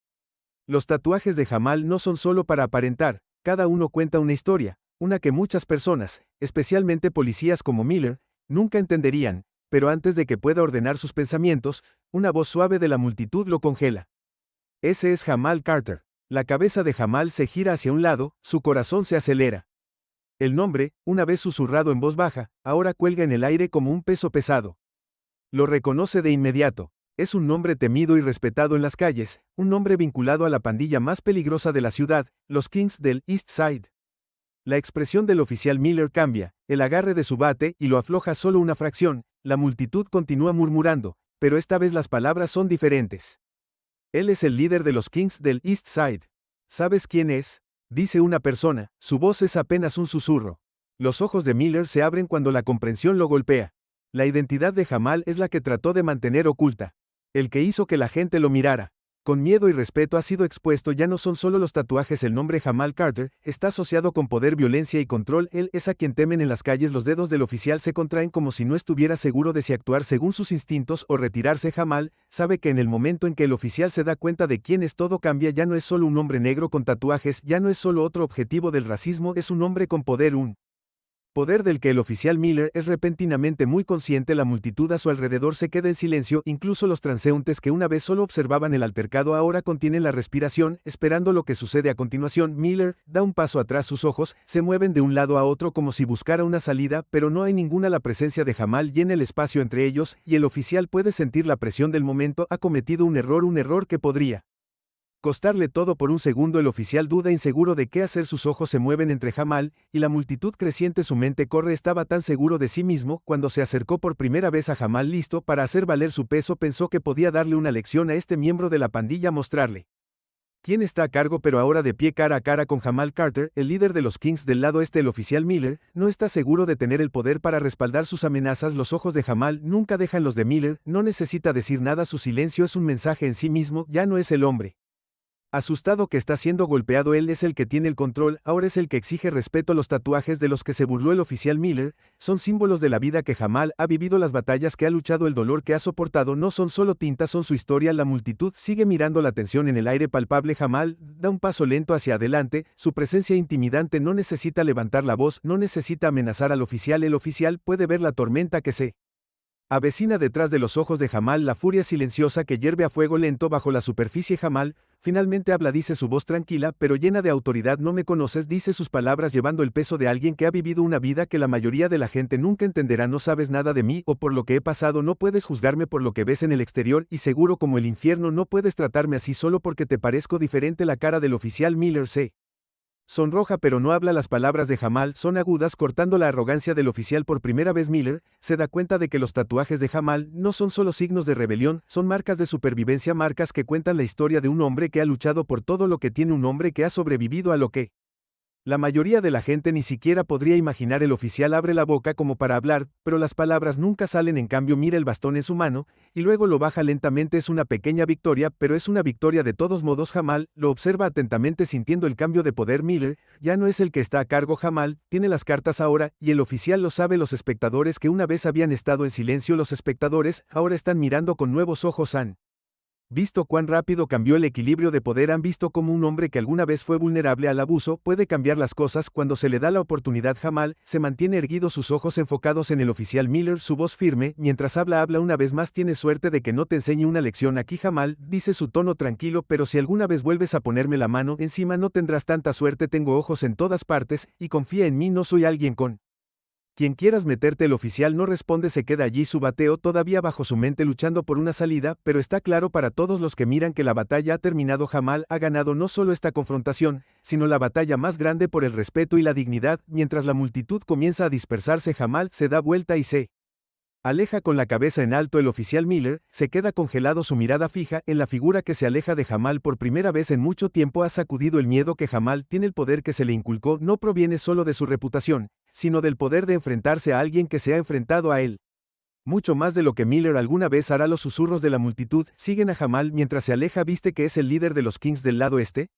Los tatuajes de Jamal no son solo para aparentar, cada uno cuenta una historia, una que muchas personas, especialmente policías como Miller, nunca entenderían, pero antes de que pueda ordenar sus pensamientos, una voz suave de la multitud lo congela. Ese es Jamal Carter. La cabeza de Jamal se gira hacia un lado, su corazón se acelera. El nombre, una vez susurrado en voz baja, ahora cuelga en el aire como un peso pesado. Lo reconoce de inmediato. Es un nombre temido y respetado en las calles, un nombre vinculado a la pandilla más peligrosa de la ciudad, los Kings del East Side. La expresión del oficial Miller cambia, el agarre de su bate y lo afloja solo una fracción. La multitud continúa murmurando, pero esta vez las palabras son diferentes. Él es el líder de los Kings del East Side. ¿Sabes quién es?, dice una persona, su voz es apenas un susurro. Los ojos de Miller se abren cuando la comprensión lo golpea. La identidad de Jamal es la que trató de mantener oculta. El que hizo que la gente lo mirara con miedo y respeto ha sido expuesto. Ya no son solo los tatuajes. El nombre Jamal Carter está asociado con poder, violencia y control. Él es a quien temen en las calles. Los dedos del oficial se contraen como si no estuviera seguro de si actuar según sus instintos o retirarse. Jamal sabe que en el momento en que el oficial se da cuenta de quién es, todo cambia. Ya no es solo un hombre negro con tatuajes, ya no es solo otro objetivo del racismo, es un hombre con poder, un Poder del que el oficial Miller es repentinamente muy consciente. La multitud a su alrededor se queda en silencio, incluso los transeúntes que una vez solo observaban el altercado ahora contienen la respiración, esperando lo que sucede a continuación. Miller da un paso atrás, sus ojos se mueven de un lado a otro como si buscara una salida, pero no hay ninguna. La presencia de Jamal llena el espacio entre ellos, y el oficial puede sentir la presión del momento. Ha cometido un error que podría costarle todo. Por un segundo el oficial duda, inseguro de qué hacer. Sus ojos se mueven entre Jamal y la multitud creciente, su mente corre. Estaba tan seguro de sí mismo cuando se acercó por primera vez a Jamal, listo para hacer valer su peso. Pensó que podía darle una lección a este miembro de la pandilla, mostrarle quién está a cargo, pero ahora de pie cara a cara con Jamal Carter, el líder de los Kings del lado este. El oficial Miller no está seguro de tener el poder para respaldar sus amenazas. Los ojos de Jamal nunca dejan los de Miller, no necesita decir nada, su silencio es un mensaje en sí mismo. Ya no es el hombre asustado que está siendo golpeado, él es el que tiene el control, ahora es el que exige respeto. Los tatuajes de los que se burló el oficial Miller son símbolos de la vida que Jamal ha vivido, las batallas que ha luchado, el dolor que ha soportado. No son solo tinta, son su historia. La multitud sigue mirando, la tensión en el aire palpable. Jamal da un paso lento hacia adelante, su presencia intimidante. No necesita levantar la voz, no necesita amenazar al oficial. El oficial puede ver la tormenta que se avecina detrás de los ojos de Jamal, la furia silenciosa que hierve a fuego lento bajo la superficie. Jamal finalmente habla, dice su voz tranquila pero llena de autoridad. No me conoces, dice sus palabras llevando el peso de alguien que ha vivido una vida que la mayoría de la gente nunca entenderá. No sabes nada de mí o por lo que he pasado, no puedes juzgarme por lo que ves en el exterior y seguro como el infierno. No puedes tratarme así solo porque te parezco diferente. La cara del oficial Miller se sonroja pero no habla. Las palabras de Jamal son agudas, cortando la arrogancia del oficial. Por primera vez Miller se da cuenta de que los tatuajes de Jamal no son solo signos de rebelión, son marcas de supervivencia, marcas que cuentan la historia de un hombre que ha luchado por todo lo que tiene, un hombre que ha sobrevivido a lo que la mayoría de la gente ni siquiera podría imaginar. El oficial abre la boca como para hablar, pero las palabras nunca salen. En cambio mira el bastón en su mano, y luego lo baja lentamente. Es una pequeña victoria, pero es una victoria de todos modos. Jamal lo observa atentamente sintiendo el cambio de poder. Miller ya no es el que está a cargo, Jamal tiene las cartas ahora, y el oficial lo sabe. Los espectadores que una vez habían estado en silencio, los espectadores ahora están mirando con nuevos ojos. Han visto cuán rápido cambió el equilibrio de poder, han visto cómo un hombre que alguna vez fue vulnerable al abuso puede cambiar las cosas cuando se le da la oportunidad. Jamal se mantiene erguido, sus ojos enfocados en el oficial Miller, su voz firme, mientras habla una vez más. Tienes suerte de que no te enseñe una lección aquí, Jamal, dice su tono tranquilo, pero si alguna vez vuelves a ponerme la mano encima no tendrás tanta suerte. Tengo ojos en todas partes, y confía en mí, no soy alguien con quien quieras meterte. El oficial no responde, se queda allí, su bateo todavía bajo su mente, luchando por una salida, pero está claro para todos los que miran que la batalla ha terminado. Jamal ha ganado no solo esta confrontación, sino la batalla más grande por el respeto y la dignidad. Mientras la multitud comienza a dispersarse, Jamal se da vuelta y se aleja con la cabeza en alto. El oficial Miller se queda congelado, su mirada fija en la figura que se aleja de Jamal. Por primera vez en mucho tiempo ha sacudido el miedo que Jamal tiene. El poder que se le inculcó no proviene solo de su reputación, sino del poder de enfrentarse a alguien que se ha enfrentado a él mucho más de lo que Miller alguna vez hará. Los susurros de la multitud siguen a Jamal mientras se aleja. ¿Viste que es el líder de los Kings del lado este?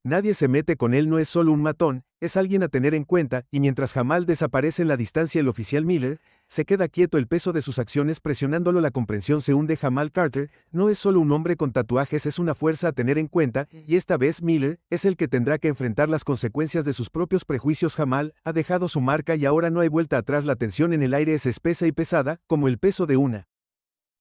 Nadie se mete con él, no es solo un matón, es alguien a tener en cuenta. Y mientras Jamal desaparece en la distancia, el oficial Miller se queda quieto, el peso de sus acciones presionándolo. La comprensión se hunde. Jamal Carter no es solo un hombre con tatuajes, es una fuerza a tener en cuenta, y esta vez Miller es el que tendrá que enfrentar las consecuencias de sus propios prejuicios. Jamal ha dejado su marca y ahora no hay vuelta atrás. La tensión en el aire es espesa y pesada, como el peso de una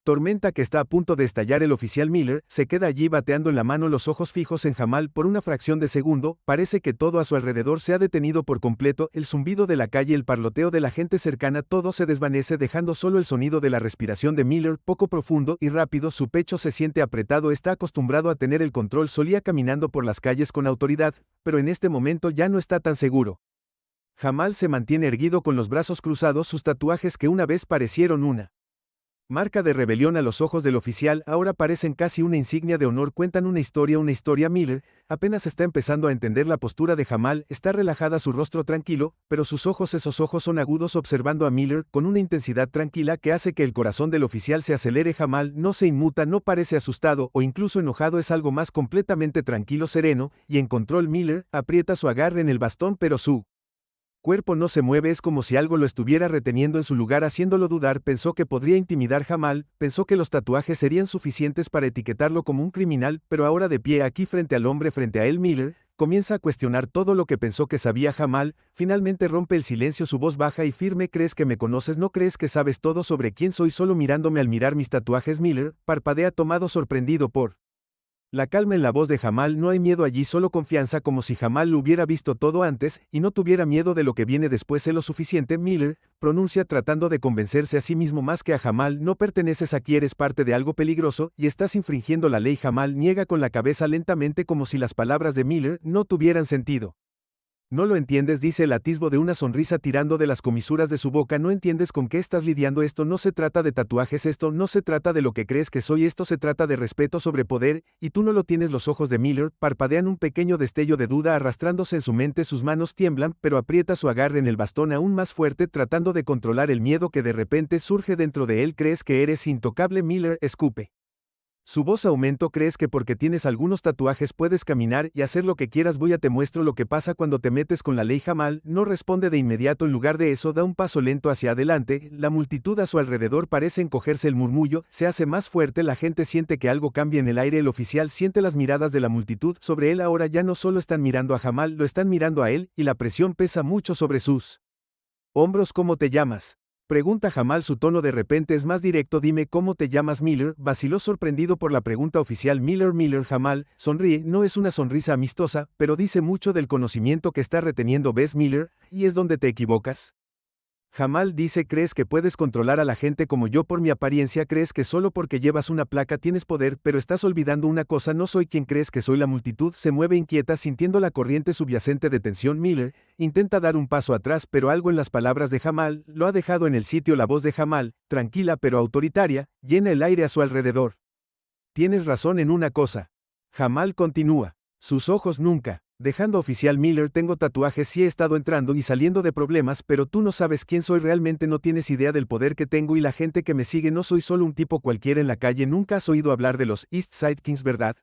tormenta que está a punto de estallar. El oficial Miller se queda allí bateando en la mano, los ojos fijos en Jamal. Por una fracción de segundo, parece que todo a su alrededor se ha detenido por completo, el zumbido de la calle, el parloteo de la gente cercana, todo se desvanece dejando solo el sonido de la respiración de Miller, poco profundo y rápido. Su pecho se siente apretado, está acostumbrado a tener el control, solía caminando por las calles con autoridad, pero en este momento ya no está tan seguro. Jamal se mantiene erguido con los brazos cruzados, sus tatuajes que una vez parecieron una marca de rebelión a los ojos del oficial ahora parecen casi una insignia de honor. Cuentan una historia. Miller apenas está empezando a entender la postura de Jamal, está relajada, su rostro tranquilo, pero sus ojos, esos ojos son agudos, observando a Miller con una intensidad tranquila que hace que el corazón del oficial se acelere. Jamal no se inmuta, no parece asustado o incluso enojado, es algo más, completamente tranquilo, sereno y en control. Miller aprieta su agarre en el bastón, pero su cuerpo no se mueve, es como si algo lo estuviera reteniendo en su lugar, haciéndolo dudar. Pensó que podría intimidar Jamal, pensó que los tatuajes serían suficientes para etiquetarlo como un criminal, pero ahora de pie aquí frente al hombre frente a él, Miller comienza a cuestionar todo lo que pensó que sabía Jamal, finalmente rompe el silencio su voz baja y firme. ¿Crees que me conoces? ¿No crees que sabes todo sobre quién soy solo mirándome al mirar mis tatuajes? Miller parpadea tomado sorprendido por la calma en la voz de Jamal. No hay miedo allí, solo confianza, como si Jamal lo hubiera visto todo antes, y no tuviera miedo de lo que viene después. Sé lo suficiente, Miller pronuncia tratando de convencerse a sí mismo más que a Jamal. No perteneces aquí, eres parte de algo peligroso, y estás infringiendo la ley. Jamal niega con la cabeza lentamente como si las palabras de Miller no tuvieran sentido. No lo entiendes, dice el atisbo de una sonrisa tirando de las comisuras de su boca. No entiendes con qué estás lidiando. Esto no se trata de tatuajes, esto no se trata de lo que crees que soy, esto se trata de respeto sobre poder, y tú no lo tienes. Los ojos de Miller parpadean un pequeño destello de duda arrastrándose en su mente. Sus manos tiemblan, pero aprieta su agarre en el bastón aún más fuerte tratando de controlar el miedo que de repente surge dentro de él. ¿Crees que eres intocable? Miller escupe. Su voz aumentó. ¿Crees que porque tienes algunos tatuajes puedes caminar y hacer lo que quieras? Voy a te muestro lo que pasa cuando te metes con la ley. Jamal no responde de inmediato. En lugar de eso da un paso lento hacia adelante. La multitud a su alrededor parece encogerse. El murmullo se hace más fuerte. La gente siente que algo cambia en el aire. El oficial siente las miradas de la multitud sobre él. Ahora ya no solo están mirando a Jamal, lo están mirando a él, y la presión pesa mucho sobre sus hombros. ¿Cómo te llamas?, pregunta Jamal. Su tono de repente es más directo. Dime cómo te llamas. Miller vaciló sorprendido por la pregunta oficial. Miller. Jamal sonríe. No es una sonrisa amistosa, pero dice mucho del conocimiento que está reteniendo. ¿Ves, Miller? ¿Y es donde te equivocas? Jamal dice: ¿crees que puedes controlar a la gente como yo por mi apariencia? ¿Crees que solo porque llevas una placa tienes poder? Pero estás olvidando una cosa, no soy quien crees que soy. La multitud se mueve inquieta sintiendo la corriente subyacente de tensión. Miller intenta dar un paso atrás, pero algo en las palabras de Jamal lo ha dejado en el sitio. La voz de Jamal, tranquila pero autoritaria, llena el aire a su alrededor. Tienes razón en una cosa. Jamal continúa. Sus ojos nunca dejando oficial. Miller: tengo tatuajes, sí he estado entrando y saliendo de problemas, pero tú no sabes quién soy realmente, no tienes idea del poder que tengo y la gente que me sigue. No soy solo un tipo cualquiera en la calle. Nunca has oído hablar de los East Side Kings, ¿verdad?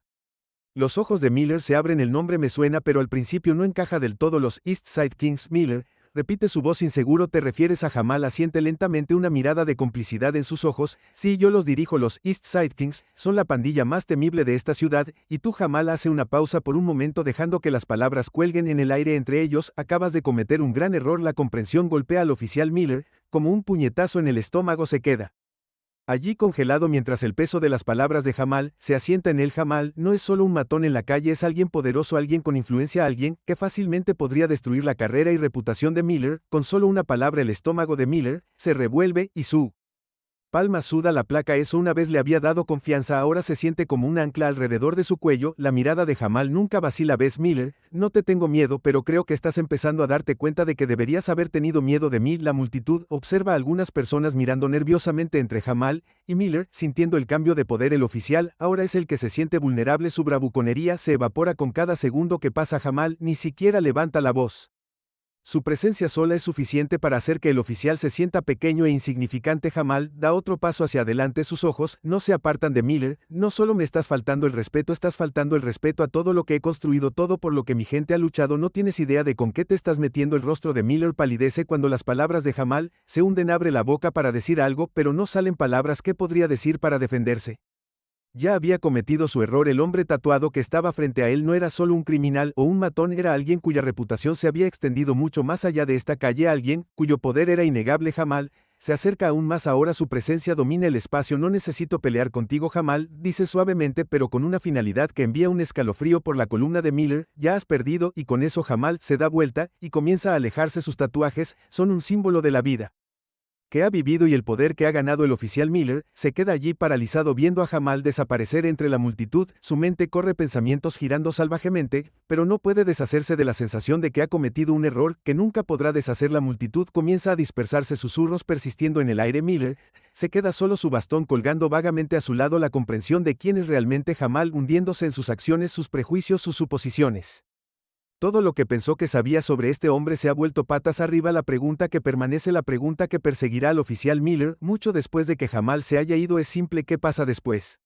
Los ojos de Miller se abren. El nombre me suena, pero al principio no encaja del todo. Los East Side Kings. Miller repite su voz inseguro. ¿Te refieres a Jamal? Asiente lentamente, una mirada de complicidad en sus ojos. Sí, yo los dirijo. Los East Side Kings son la pandilla más temible de esta ciudad. Y tú. Jamal hace una pausa por un momento dejando que las palabras cuelguen en el aire entre ellos. Acabas de cometer un gran error. La comprensión golpea al oficial. Miller, como un puñetazo en el estómago, se queda allí congelado mientras el peso de las palabras de Jamal se asienta en él. Jamal no es solo un matón en la calle, es alguien poderoso, alguien con influencia, alguien que fácilmente podría destruir la carrera y reputación de Miller. Con solo una palabra el estómago de Miller se revuelve y su palma suda. La placa, eso una vez le había dado confianza, ahora se siente como un ancla alrededor de su cuello. La mirada de Jamal nunca vacila. ¿Ves, Miller? No te tengo miedo, pero creo que estás empezando a darte cuenta de que deberías haber tenido miedo de mí. La multitud observa a algunas personas mirando nerviosamente entre Jamal y Miller, sintiendo el cambio de poder. El oficial ahora es el que se siente vulnerable. Su bravuconería se evapora con cada segundo que pasa. Jamal ni siquiera levanta la voz. Su presencia sola es suficiente para hacer que el oficial se sienta pequeño e insignificante. Jamal da otro paso hacia adelante. Sus ojos no se apartan de Miller. No solo me estás faltando el respeto, estás faltando el respeto a todo lo que he construido, todo por lo que mi gente ha luchado. No tienes idea de con qué te estás metiendo. El rostro de Miller palidece cuando las palabras de Jamal se hunden. Abre la boca para decir algo, pero no salen palabras. ¿Qué podría decir para defenderse? Ya había cometido su error. El hombre tatuado que estaba frente a él no era solo un criminal o un matón, era alguien cuya reputación se había extendido mucho más allá de esta calle, alguien cuyo poder era innegable. Jamal se acerca aún más. Ahora su presencia domina el espacio. No necesito pelear contigo, Jamal, dice suavemente, pero con una finalidad que envía un escalofrío por la columna de Miller. Ya has perdido, y con eso Jamal se da vuelta y comienza a alejarse. Sus tatuajes son un símbolo de la vida que ha vivido y el poder que ha ganado. El oficial Miller se queda allí paralizado viendo a Jamal desaparecer entre la multitud. Su mente corre pensamientos girando salvajemente, pero no puede deshacerse de la sensación de que ha cometido un error que nunca podrá deshacer. La multitud comienza a dispersarse, susurros persistiendo en el aire. Miller se queda solo, su bastón colgando vagamente a su lado. La comprensión de quién es realmente Jamal hundiéndose en sus acciones, sus prejuicios, sus suposiciones. Todo lo que pensó que sabía sobre este hombre se ha vuelto patas arriba. La pregunta que permanece, la pregunta que perseguirá al oficial Miller mucho después de que Jamal se haya ido, es simple: ¿qué pasa después?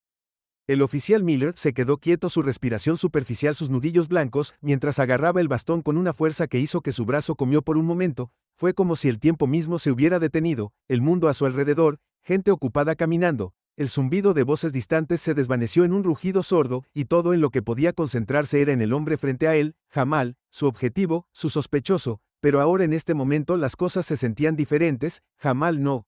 El oficial Miller se quedó quieto, su respiración superficial, sus nudillos blancos, mientras agarraba el bastón con una fuerza que hizo que su brazo comió por un momento. Fue como si el tiempo mismo se hubiera detenido, el mundo a su alrededor, gente ocupada caminando, El zumbido de voces distantes se desvaneció en un rugido sordo, y todo en lo que podía concentrarse era en el hombre frente a él, Jamal, su objetivo, su sospechoso, pero ahora en este momento las cosas se sentían diferentes. Jamal no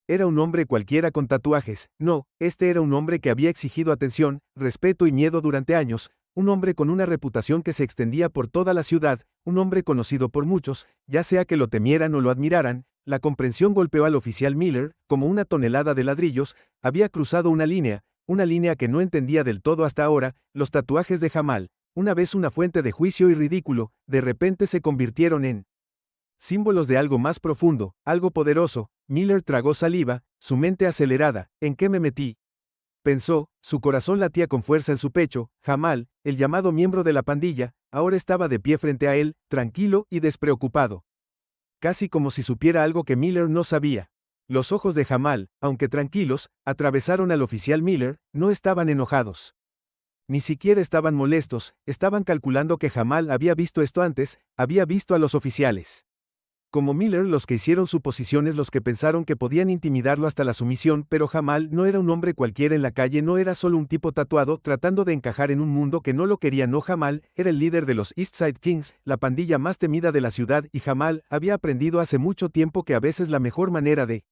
era un hombre cualquiera con tatuajes, no, este era un hombre que había exigido atención, respeto y miedo durante años, un hombre con una reputación que se extendía por toda la ciudad, un hombre conocido por muchos, ya sea que lo temieran o lo admiraran. La comprensión golpeó al oficial Miller, como una tonelada de ladrillos, había cruzado una línea que no entendía del todo hasta ahora. Los tatuajes de Jamal, una vez una fuente de juicio y ridículo, de repente se convirtieron en símbolos de algo más profundo, algo poderoso. Miller tragó saliva, su mente acelerada. ¿En qué me metí?, pensó, su corazón latía con fuerza en su pecho. Jamal, el llamado miembro de la pandilla, ahora estaba de pie frente a él, tranquilo y despreocupado. Casi como si supiera algo que Miller no sabía. Los ojos de Jamal, aunque tranquilos, atravesaron al oficial Miller. No estaban enojados. Ni siquiera estaban molestos, estaban calculando que Jamal había visto esto antes, había visto a los oficiales como Miller, los que hicieron suposiciones, los que pensaron que podían intimidarlo hasta la sumisión, pero Jamal no era un hombre cualquiera en la calle, no era solo un tipo tatuado tratando de encajar en un mundo que no lo quería. No, Jamal era el líder de los East Side Kings, la pandilla más temida de la ciudad, y Jamal había aprendido hace mucho tiempo que a veces la mejor manera de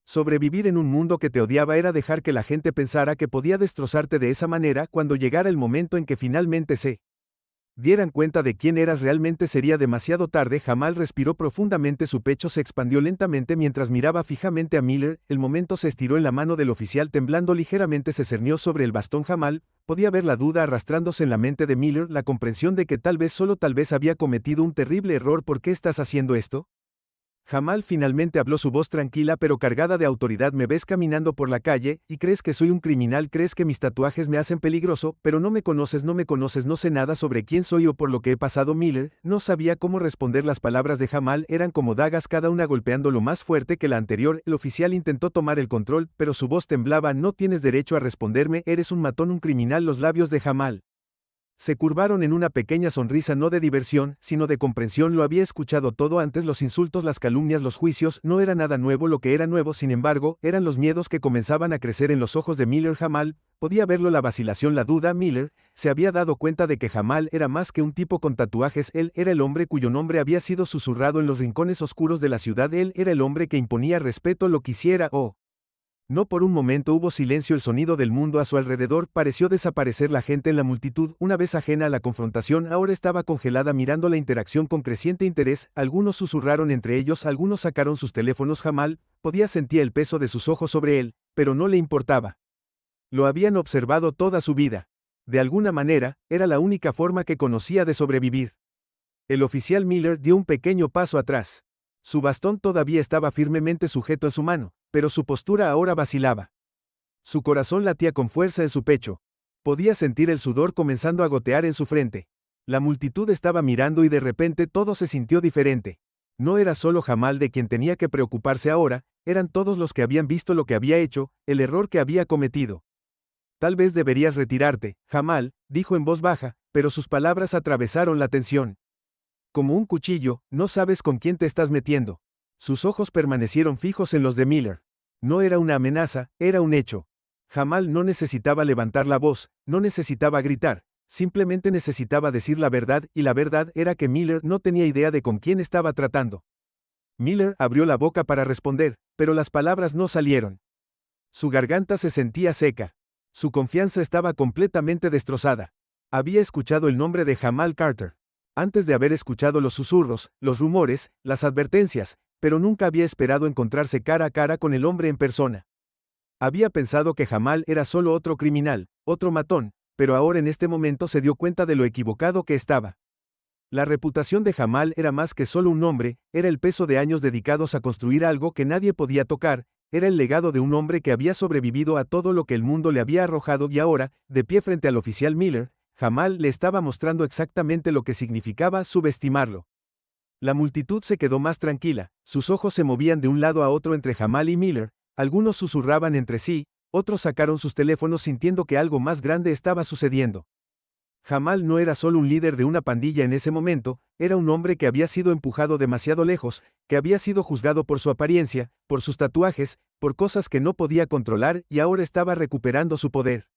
sobrevivir en un mundo que te odiaba era dejar que la gente pensara que podía destrozarte de esa manera. Cuando llegara el momento en que finalmente se dieran cuenta de quién eras realmente, sería demasiado tarde. Jamal respiró profundamente, su pecho se expandió lentamente mientras miraba fijamente a Miller. El momento se estiró en la mano del oficial, temblando ligeramente se cernió sobre el bastón. Jamal podía ver la duda arrastrándose en la mente de Miller, la comprensión de que tal vez, solo tal vez, había cometido un terrible error. ¿Por qué estás haciendo esto?, Jamal finalmente habló, su voz tranquila pero cargada de autoridad. Me ves caminando por la calle, y crees que soy un criminal, crees que mis tatuajes me hacen peligroso, pero no me conoces, no sé nada sobre quién soy o por lo que he pasado. Miller no sabía cómo responder. Las palabras de Jamal eran como dagas, cada una golpeándolo más fuerte que la anterior. El oficial intentó tomar el control, pero su voz temblaba. No tienes derecho a responderme, eres un matón, un criminal. Los labios de Jamal se curvaron en una pequeña sonrisa, no de diversión, sino de comprensión. Lo había escuchado todo antes, los insultos, las calumnias, los juicios. No era nada nuevo. Lo que era nuevo, sin embargo, eran los miedos que comenzaban a crecer en los ojos de Miller. Jamal podía verlo, la vacilación, la duda. Miller se había dado cuenta de que Jamal era más que un tipo con tatuajes. Él era el hombre cuyo nombre había sido susurrado en los rincones oscuros de la ciudad. Él era el hombre que imponía respeto, lo quisiera o no. Por un momento hubo silencio, el sonido del mundo a su alrededor pareció desaparecer. La gente en la multitud, una vez ajena a la confrontación, ahora estaba congelada mirando la interacción con creciente interés. Algunos susurraron entre ellos, algunos sacaron sus teléfonos. Jamal podía sentir el peso de sus ojos sobre él, pero no le importaba. Lo habían observado toda su vida. De alguna manera, era la única forma que conocía de sobrevivir. El oficial Miller dio un pequeño paso atrás. Su bastón todavía estaba firmemente sujeto en su mano, pero su postura ahora vacilaba. Su corazón latía con fuerza en su pecho. Podía sentir el sudor comenzando a gotear en su frente. La multitud estaba mirando y de repente todo se sintió diferente. No era solo Jamal de quien tenía que preocuparse ahora, eran todos los que habían visto lo que había hecho, el error que había cometido. Tal vez deberías retirarte, Jamal, dijo en voz baja, pero sus palabras atravesaron la tensión como un cuchillo. No sabes con quién te estás metiendo. Sus ojos permanecieron fijos en los de Miller. No era una amenaza, era un hecho. Jamal no necesitaba levantar la voz, no necesitaba gritar, simplemente necesitaba decir la verdad, y la verdad era que Miller no tenía idea de con quién estaba tratando. Miller abrió la boca para responder, pero las palabras no salieron. Su garganta se sentía seca. Su confianza estaba completamente destrozada. Había escuchado el nombre de Jamal Carter antes de haber escuchado los susurros, los rumores, las advertencias, pero nunca había esperado encontrarse cara a cara con el hombre en persona. Había pensado que Jamal era solo otro criminal, otro matón, pero ahora en este momento se dio cuenta de lo equivocado que estaba. La reputación de Jamal era más que solo un nombre, era el peso de años dedicados a construir algo que nadie podía tocar, era el legado de un hombre que había sobrevivido a todo lo que el mundo le había arrojado. Y ahora, de pie frente al oficial Miller, Jamal le estaba mostrando exactamente lo que significaba subestimarlo. La multitud se quedó más tranquila, sus ojos se movían de un lado a otro entre Jamal y Miller, algunos susurraban entre sí, otros sacaron sus teléfonos sintiendo que algo más grande estaba sucediendo. Jamal no era solo un líder de una pandilla en ese momento, era un hombre que había sido empujado demasiado lejos, que había sido juzgado por su apariencia, por sus tatuajes, por cosas que no podía controlar y ahora estaba recuperando su poder.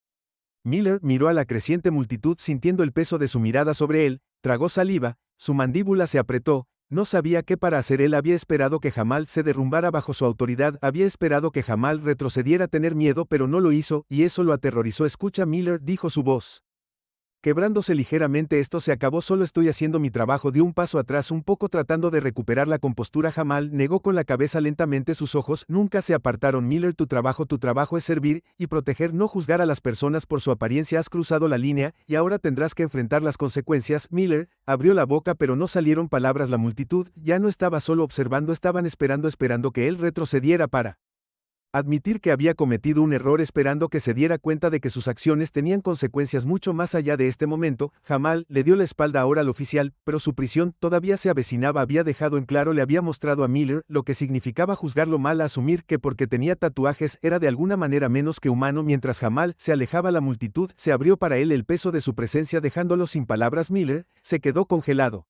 Miller miró a la creciente multitud sintiendo el peso de su mirada sobre él, tragó saliva, su mandíbula se apretó, no sabía qué para hacer. Él había esperado que Jamal se derrumbara bajo su autoridad, había esperado que Jamal retrocediera a tener miedo, pero no lo hizo, y eso lo aterrorizó. Escucha, Miller, dijo su voz. Quebrándose ligeramente, esto se acabó, solo estoy haciendo mi trabajo. Dio un paso atrás un poco tratando de recuperar la compostura. Jamal negó con la cabeza lentamente, sus ojos nunca se apartaron. Miller, tu trabajo es servir y proteger, no juzgar a las personas por su apariencia. Has cruzado la línea y ahora tendrás que enfrentar las consecuencias. Miller abrió la boca pero no salieron palabras. La multitud ya no estaba solo observando, estaban esperando que él retrocediera para admitir que había cometido un error, esperando que se diera cuenta de que sus acciones tenían consecuencias mucho más allá de este momento. Jamal le dio la espalda ahora al oficial, pero su prisión todavía se avecinaba. Había dejado en claro, le había mostrado a Miller lo que significaba juzgarlo mal, asumir que porque tenía tatuajes era de alguna manera menos que humano. Mientras Jamal se alejaba, la multitud se abrió para él, el peso de su presencia dejándolo sin palabras. Miller se quedó congelado.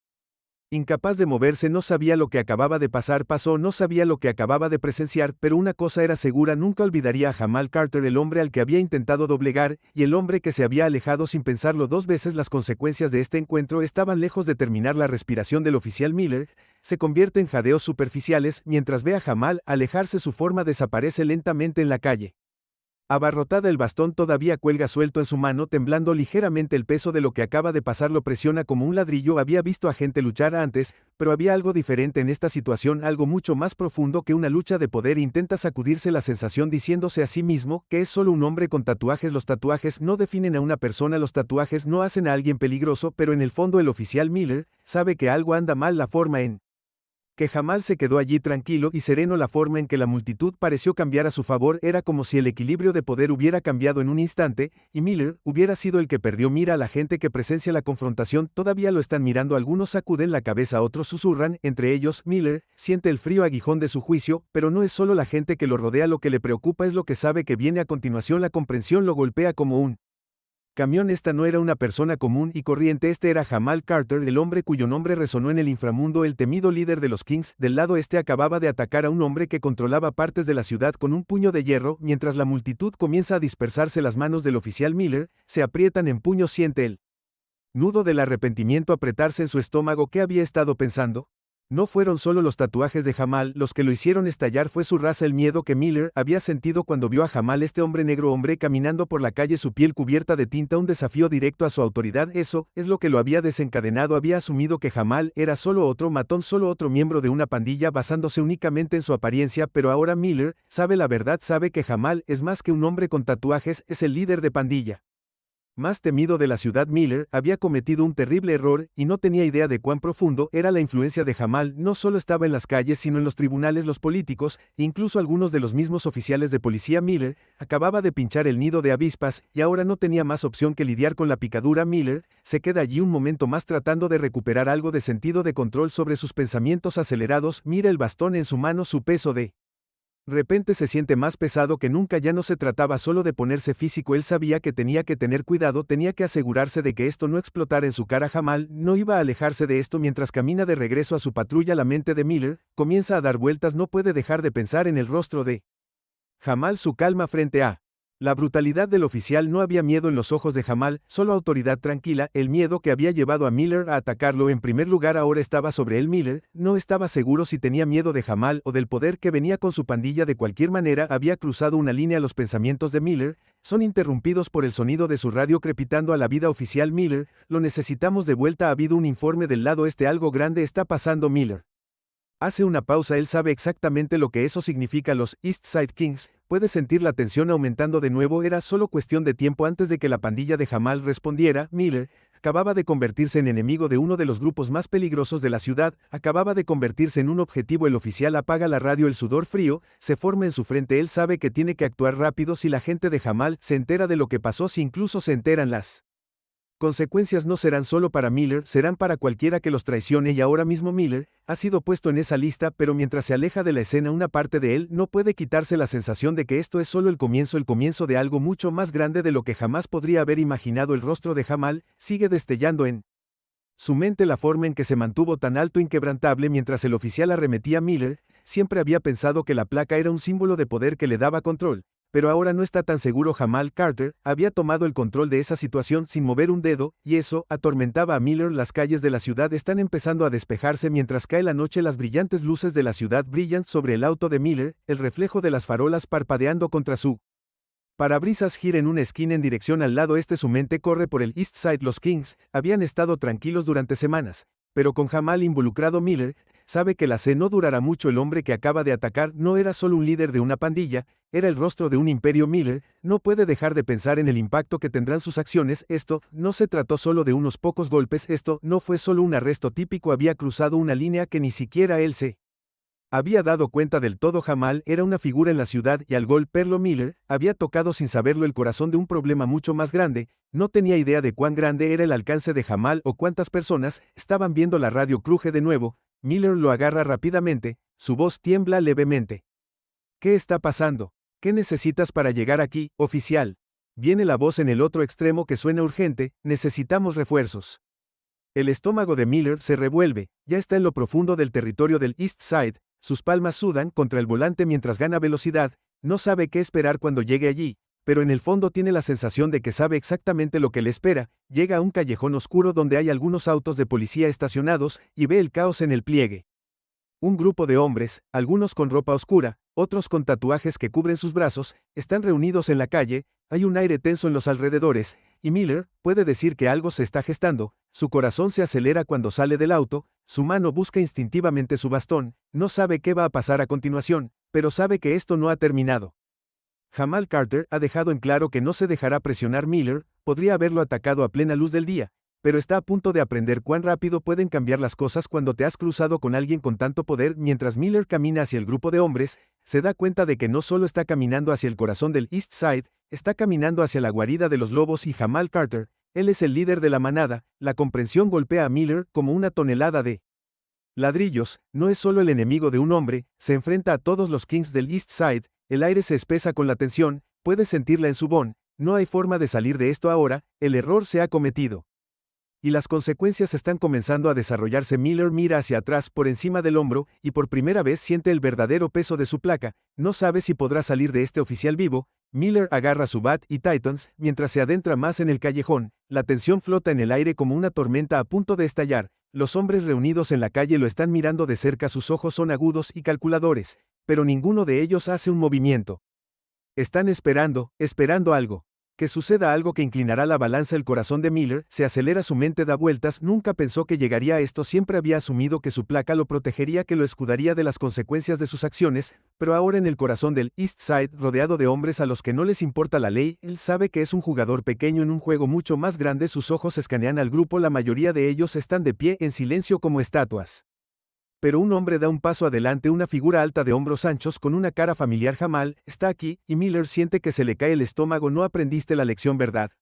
Incapaz de moverse, no sabía lo que acababa de pasar, no sabía lo que acababa de presenciar, pero una cosa era segura, nunca olvidaría a Jamal Carter, el hombre al que había intentado doblegar, y el hombre que se había alejado sin pensarlo dos veces. Las consecuencias de este encuentro estaban lejos de terminar. La respiración del oficial Miller se convierte en jadeos superficiales, mientras ve a Jamal alejarse, su forma desaparece lentamente en la calle. Abarrotada, el bastón todavía cuelga suelto en su mano, temblando ligeramente. El peso de lo que acaba de pasar lo presiona como un ladrillo. Había visto a gente luchar antes, pero había algo diferente en esta situación, algo mucho más profundo que una lucha de poder. Intenta sacudirse la sensación diciéndose a sí mismo que es solo un hombre con tatuajes. Los tatuajes no definen a una persona, los tatuajes no hacen a alguien peligroso, pero en el fondo el oficial Miller sabe que algo anda mal. La forma en que Jamal se quedó allí tranquilo y sereno, la forma en que la multitud pareció cambiar a su favor, era como si el equilibrio de poder hubiera cambiado en un instante, y Miller hubiera sido el que perdió. Mira a la gente que presencia la confrontación, todavía lo están mirando, algunos sacuden la cabeza, otros susurran, entre ellos, Miller siente el frío aguijón de su juicio, pero no es solo la gente que lo rodea lo que le preocupa, es lo que sabe que viene a continuación. La comprensión lo golpea como un camión. Esta no era una persona común y corriente, este era Jamal Carter, el hombre cuyo nombre resonó en el inframundo, el temido líder de los Kings. Del lado este acababa de atacar a un hombre que controlaba partes de la ciudad con un puño de hierro. Mientras la multitud comienza a dispersarse, las manos del oficial Miller se aprietan en puños, siente el nudo del arrepentimiento apretarse en su estómago. ¿Qué había estado pensando? No fueron solo los tatuajes de Jamal los que lo hicieron estallar, fue su raza, el miedo que Miller había sentido cuando vio a Jamal, este hombre negro, hombre caminando por la calle, su piel cubierta de tinta, un desafío directo a su autoridad. Eso es lo que lo había desencadenado. Había asumido que Jamal era solo otro matón, solo otro miembro de una pandilla, basándose únicamente en su apariencia, pero ahora Miller sabe la verdad, sabe que Jamal es más que un hombre con tatuajes, es el líder de pandilla más temido de la ciudad. Miller había cometido un terrible error, y no tenía idea de cuán profundo era la influencia de Jamal. No solo estaba en las calles, sino en los tribunales, los políticos, e incluso algunos de los mismos oficiales de policía. Miller acababa de pinchar el nido de avispas, y ahora no tenía más opción que lidiar con la picadura. Miller se queda allí un momento más tratando de recuperar algo de sentido de control sobre sus pensamientos acelerados. Mira el bastón en su mano, su peso de repente se siente más pesado que nunca. Ya no se trataba solo de ponerse físico, él sabía que tenía que tener cuidado, tenía que asegurarse de que esto no explotara en su cara. Jamal no iba a alejarse de esto. Mientras camina de regreso a su patrulla, la mente de Miller comienza a dar vueltas, no puede dejar de pensar en el rostro de Jamal, su calma frente a la brutalidad del oficial. No había miedo en los ojos de Jamal, solo autoridad tranquila. El miedo que había llevado a Miller a atacarlo en primer lugar ahora estaba sobre él. Miller no estaba seguro si tenía miedo de Jamal o del poder que venía con su pandilla. De cualquier manera, había cruzado una línea. Los pensamientos de Miller son interrumpidos por el sonido de su radio crepitando a la vida. Oficial Miller, lo necesitamos de vuelta. Ha habido un informe del lado este, algo grande está pasando. Miller hace una pausa, él sabe exactamente lo que eso significa. Los East Side Kings puede sentir la tensión aumentando de nuevo. Era solo cuestión de tiempo antes de que la pandilla de Jamal respondiera. Miller acababa de convertirse en enemigo de uno de los grupos más peligrosos de la ciudad, acababa de convertirse en un objetivo. El oficial apaga la radio, el sudor frío se forma en su frente. Él sabe que tiene que actuar rápido. Si la gente de Jamal se entera de lo que pasó, si incluso se enteran, las consecuencias no serán solo para Miller, serán para cualquiera que los traicione, y ahora mismo Miller ha sido puesto en esa lista. Pero mientras se aleja de la escena, una parte de él no puede quitarse la sensación de que esto es solo el comienzo de algo mucho más grande de lo que jamás podría haber imaginado. El rostro de Jamal sigue destellando en su mente, la forma en que se mantuvo tan alto, inquebrantable, mientras el oficial arremetía. Miller siempre había pensado que la placa era un símbolo de poder que le daba control. Pero ahora no está tan seguro. Jamal Carter había tomado el control de esa situación sin mover un dedo, y eso atormentaba a Miller. Las calles de la ciudad están empezando a despejarse mientras cae la noche. Las brillantes luces de la ciudad brillan sobre el auto de Miller, el reflejo de las farolas parpadeando contra su parabrisas gira en una esquina en dirección al lado este. Su mente corre por el East Side. Los Kings habían estado tranquilos durante semanas, pero con Jamal involucrado, Miller sabe que la C no durará mucho. El hombre que acaba de atacar no era solo un líder de una pandilla, era el rostro de un imperio. Miller no puede dejar de pensar en el impacto que tendrán sus acciones. Esto no se trató solo de unos pocos golpes, esto no fue solo un arresto típico, había cruzado una línea que ni siquiera él se había dado cuenta del todo. Jamal era una figura en la ciudad y al golpearlo Miller había tocado sin saberlo el corazón de un problema mucho más grande. No tenía idea de cuán grande era el alcance de Jamal o cuántas personas estaban viendo. La radio cruje de nuevo. Miller lo agarra rápidamente, su voz tiembla levemente. ¿Qué está pasando? ¿Qué necesitas para llegar aquí, oficial? Viene la voz en el otro extremo que suena urgente, necesitamos refuerzos. El estómago de Miller se revuelve, ya está en lo profundo del territorio del East Side, sus palmas sudan contra el volante mientras gana velocidad, no sabe qué esperar cuando llegue allí, pero en el fondo tiene la sensación de que sabe exactamente lo que le espera. Llega a un callejón oscuro donde hay algunos autos de policía estacionados y ve el caos en el pliegue. Un grupo de hombres, algunos con ropa oscura, otros con tatuajes que cubren sus brazos, están reunidos en la calle. Hay un aire tenso en los alrededores, y Miller puede decir que algo se está gestando. Su corazón se acelera cuando sale del auto, su mano busca instintivamente su bastón, no sabe qué va a pasar a continuación, pero sabe que esto no ha terminado. Jamal Carter ha dejado en claro que no se dejará presionar. Miller podría haberlo atacado a plena luz del día, pero está a punto de aprender cuán rápido pueden cambiar las cosas cuando te has cruzado con alguien con tanto poder. Mientras Miller camina hacia el grupo de hombres, se da cuenta de que no solo está caminando hacia el corazón del East Side, está caminando hacia la guarida de los lobos. Y Jamal Carter, él es el líder de la manada. La comprensión golpea a Miller como una tonelada de ladrillos. No es solo el enemigo de un hombre, se enfrenta a todos los Kings del East Side. El aire se espesa con la tensión, puede sentirla en su bon. No hay forma de salir de esto ahora, el error se ha cometido. Y las consecuencias están comenzando a desarrollarse. Miller mira hacia atrás por encima del hombro, y por primera vez siente el verdadero peso de su placa. No sabe si podrá salir de este oficial vivo. Miller agarra su bat y Titans, mientras se adentra más en el callejón. La tensión flota en el aire como una tormenta a punto de estallar. Los hombres reunidos en la calle lo están mirando de cerca, sus ojos son agudos y calculadores, pero ninguno de ellos hace un movimiento. Están esperando algo. Que suceda algo que inclinará la balanza. El corazón de Miller se acelera, su mente da vueltas. Nunca pensó que llegaría a esto, siempre había asumido que su placa lo protegería, que lo escudaría de las consecuencias de sus acciones, pero ahora en el corazón del East Side, rodeado de hombres a los que no les importa la ley, él sabe que es un jugador pequeño en un juego mucho más grande. Sus ojos escanean al grupo, la mayoría de ellos están de pie en silencio como estatuas. Pero un hombre da un paso adelante, una figura alta de hombros anchos con una cara familiar. Jamal está aquí, y Miller siente que se le cae el estómago. No aprendiste la lección, ¿verdad?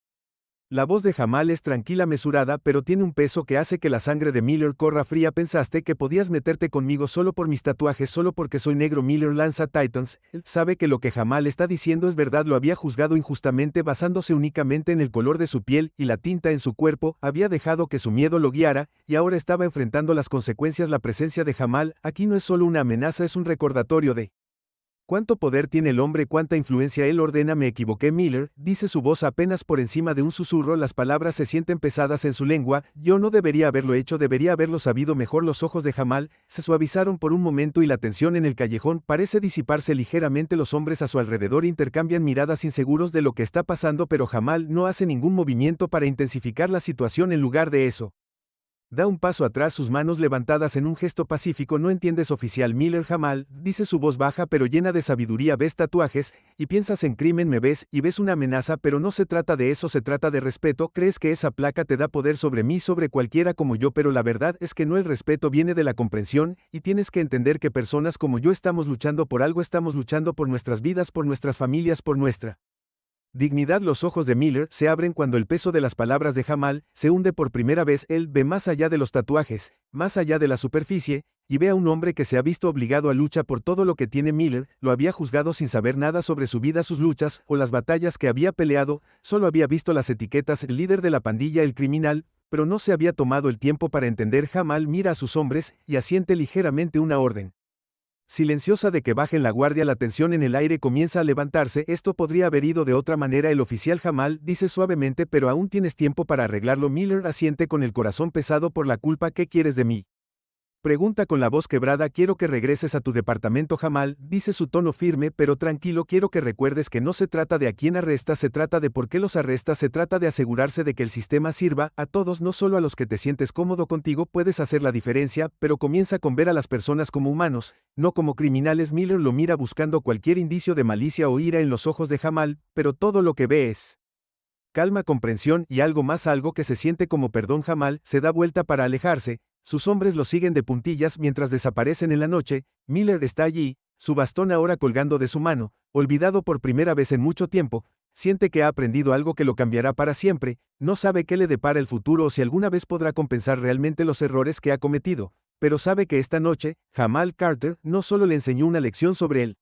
La voz de Jamal es tranquila, mesurada, pero tiene un peso que hace que la sangre de Miller corra fría. Pensaste que podías meterte conmigo solo por mis tatuajes, solo porque soy negro. Miller lanza Titans. Él sabe que lo que Jamal está diciendo es verdad. Lo había juzgado injustamente basándose únicamente en el color de su piel y la tinta en su cuerpo. Había dejado que su miedo lo guiara, y ahora estaba enfrentando las consecuencias. La presencia de Jamal aquí no es solo una amenaza, es un recordatorio de ¿cuánto poder tiene el hombre? ¿Cuánta influencia él ordena? Me equivoqué, Miller, dice su voz apenas por encima de un susurro. Las palabras se sienten pesadas en su lengua. Yo no debería haberlo hecho, debería haberlo sabido mejor. Los ojos de Jamal se suavizaron por un momento y la tensión en el callejón parece disiparse ligeramente. Los hombres a su alrededor intercambian miradas inseguros de lo que está pasando, pero Jamal no hace ningún movimiento para intensificar la situación. En lugar de eso, da un paso atrás, sus manos levantadas en un gesto pacífico. No entiendes, oficial Miller. Jamal dice, su voz baja pero llena de sabiduría. Ves tatuajes y piensas en crimen, me ves y ves una amenaza, pero no se trata de eso, se trata de respeto. Crees que esa placa te da poder sobre mí, sobre cualquiera como yo, pero la verdad es que no. El respeto viene de la comprensión, y tienes que entender que personas como yo estamos luchando por algo, estamos luchando por nuestras vidas, por nuestras familias, por nuestra dignidad. Los ojos de Miller se abren cuando el peso de las palabras de Jamal se hunde por primera vez. Él ve más allá de los tatuajes, más allá de la superficie, y ve a un hombre que se ha visto obligado a luchar por todo lo que tiene. Miller lo había juzgado sin saber nada sobre su vida, sus luchas o las batallas que había peleado. Solo había visto las etiquetas, el líder de la pandilla, el criminal, pero no se había tomado el tiempo para entender. Jamal mira a sus hombres y asiente ligeramente una orden. Silenciosa de que bajen la guardia, la tensión en el aire comienza a levantarse. Esto podría haber ido de otra manera. El oficial Jamal dice suavemente, pero aún tienes tiempo para arreglarlo. Miller asiente con el corazón pesado por la culpa. ¿Qué quieres de mí? Pregunta con la voz quebrada. Quiero que regreses a tu departamento. Jamal dice su tono firme pero tranquilo. Quiero que recuerdes que no se trata de a quién arrestas, se trata de por qué los arrestas, se trata de asegurarse de que el sistema sirva a todos, no solo a los que te sientes cómodo contigo. Puedes hacer la diferencia, pero comienza con ver a las personas como humanos, no como criminales. Miller lo mira buscando cualquier indicio de malicia o ira en los ojos de Jamal, pero todo lo que ve es calma, comprensión y algo más, algo que se siente como perdón. Jamal se da vuelta para alejarse. Sus hombres lo siguen de puntillas mientras desaparecen en la noche. Miller está allí, su bastón ahora colgando de su mano, olvidado por primera vez en mucho tiempo. Siente que ha aprendido algo que lo cambiará para siempre. No sabe qué le depara el futuro o si alguna vez podrá compensar realmente los errores que ha cometido, pero sabe que esta noche, Jamal Carter no solo le enseñó una lección sobre el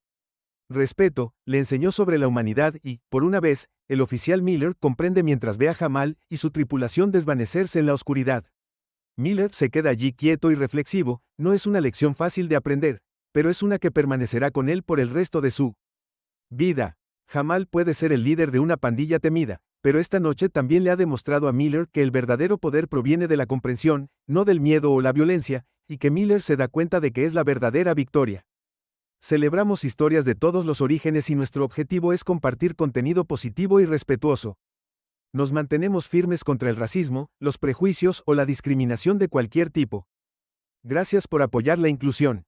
respeto, le enseñó sobre la humanidad y, por una vez, el oficial Miller comprende mientras ve a Jamal y su tripulación desvanecerse en la oscuridad. Miller se queda allí quieto y reflexivo. No es una lección fácil de aprender, pero es una que permanecerá con él por el resto de su vida. Jamal puede ser el líder de una pandilla temida, pero esta noche también le ha demostrado a Miller que el verdadero poder proviene de la comprensión, no del miedo o la violencia, y que Miller se da cuenta de que es la verdadera victoria. Celebramos historias de todos los orígenes y nuestro objetivo es compartir contenido positivo y respetuoso. Nos mantenemos firmes contra el racismo, los prejuicios o la discriminación de cualquier tipo. Gracias por apoyar la inclusión.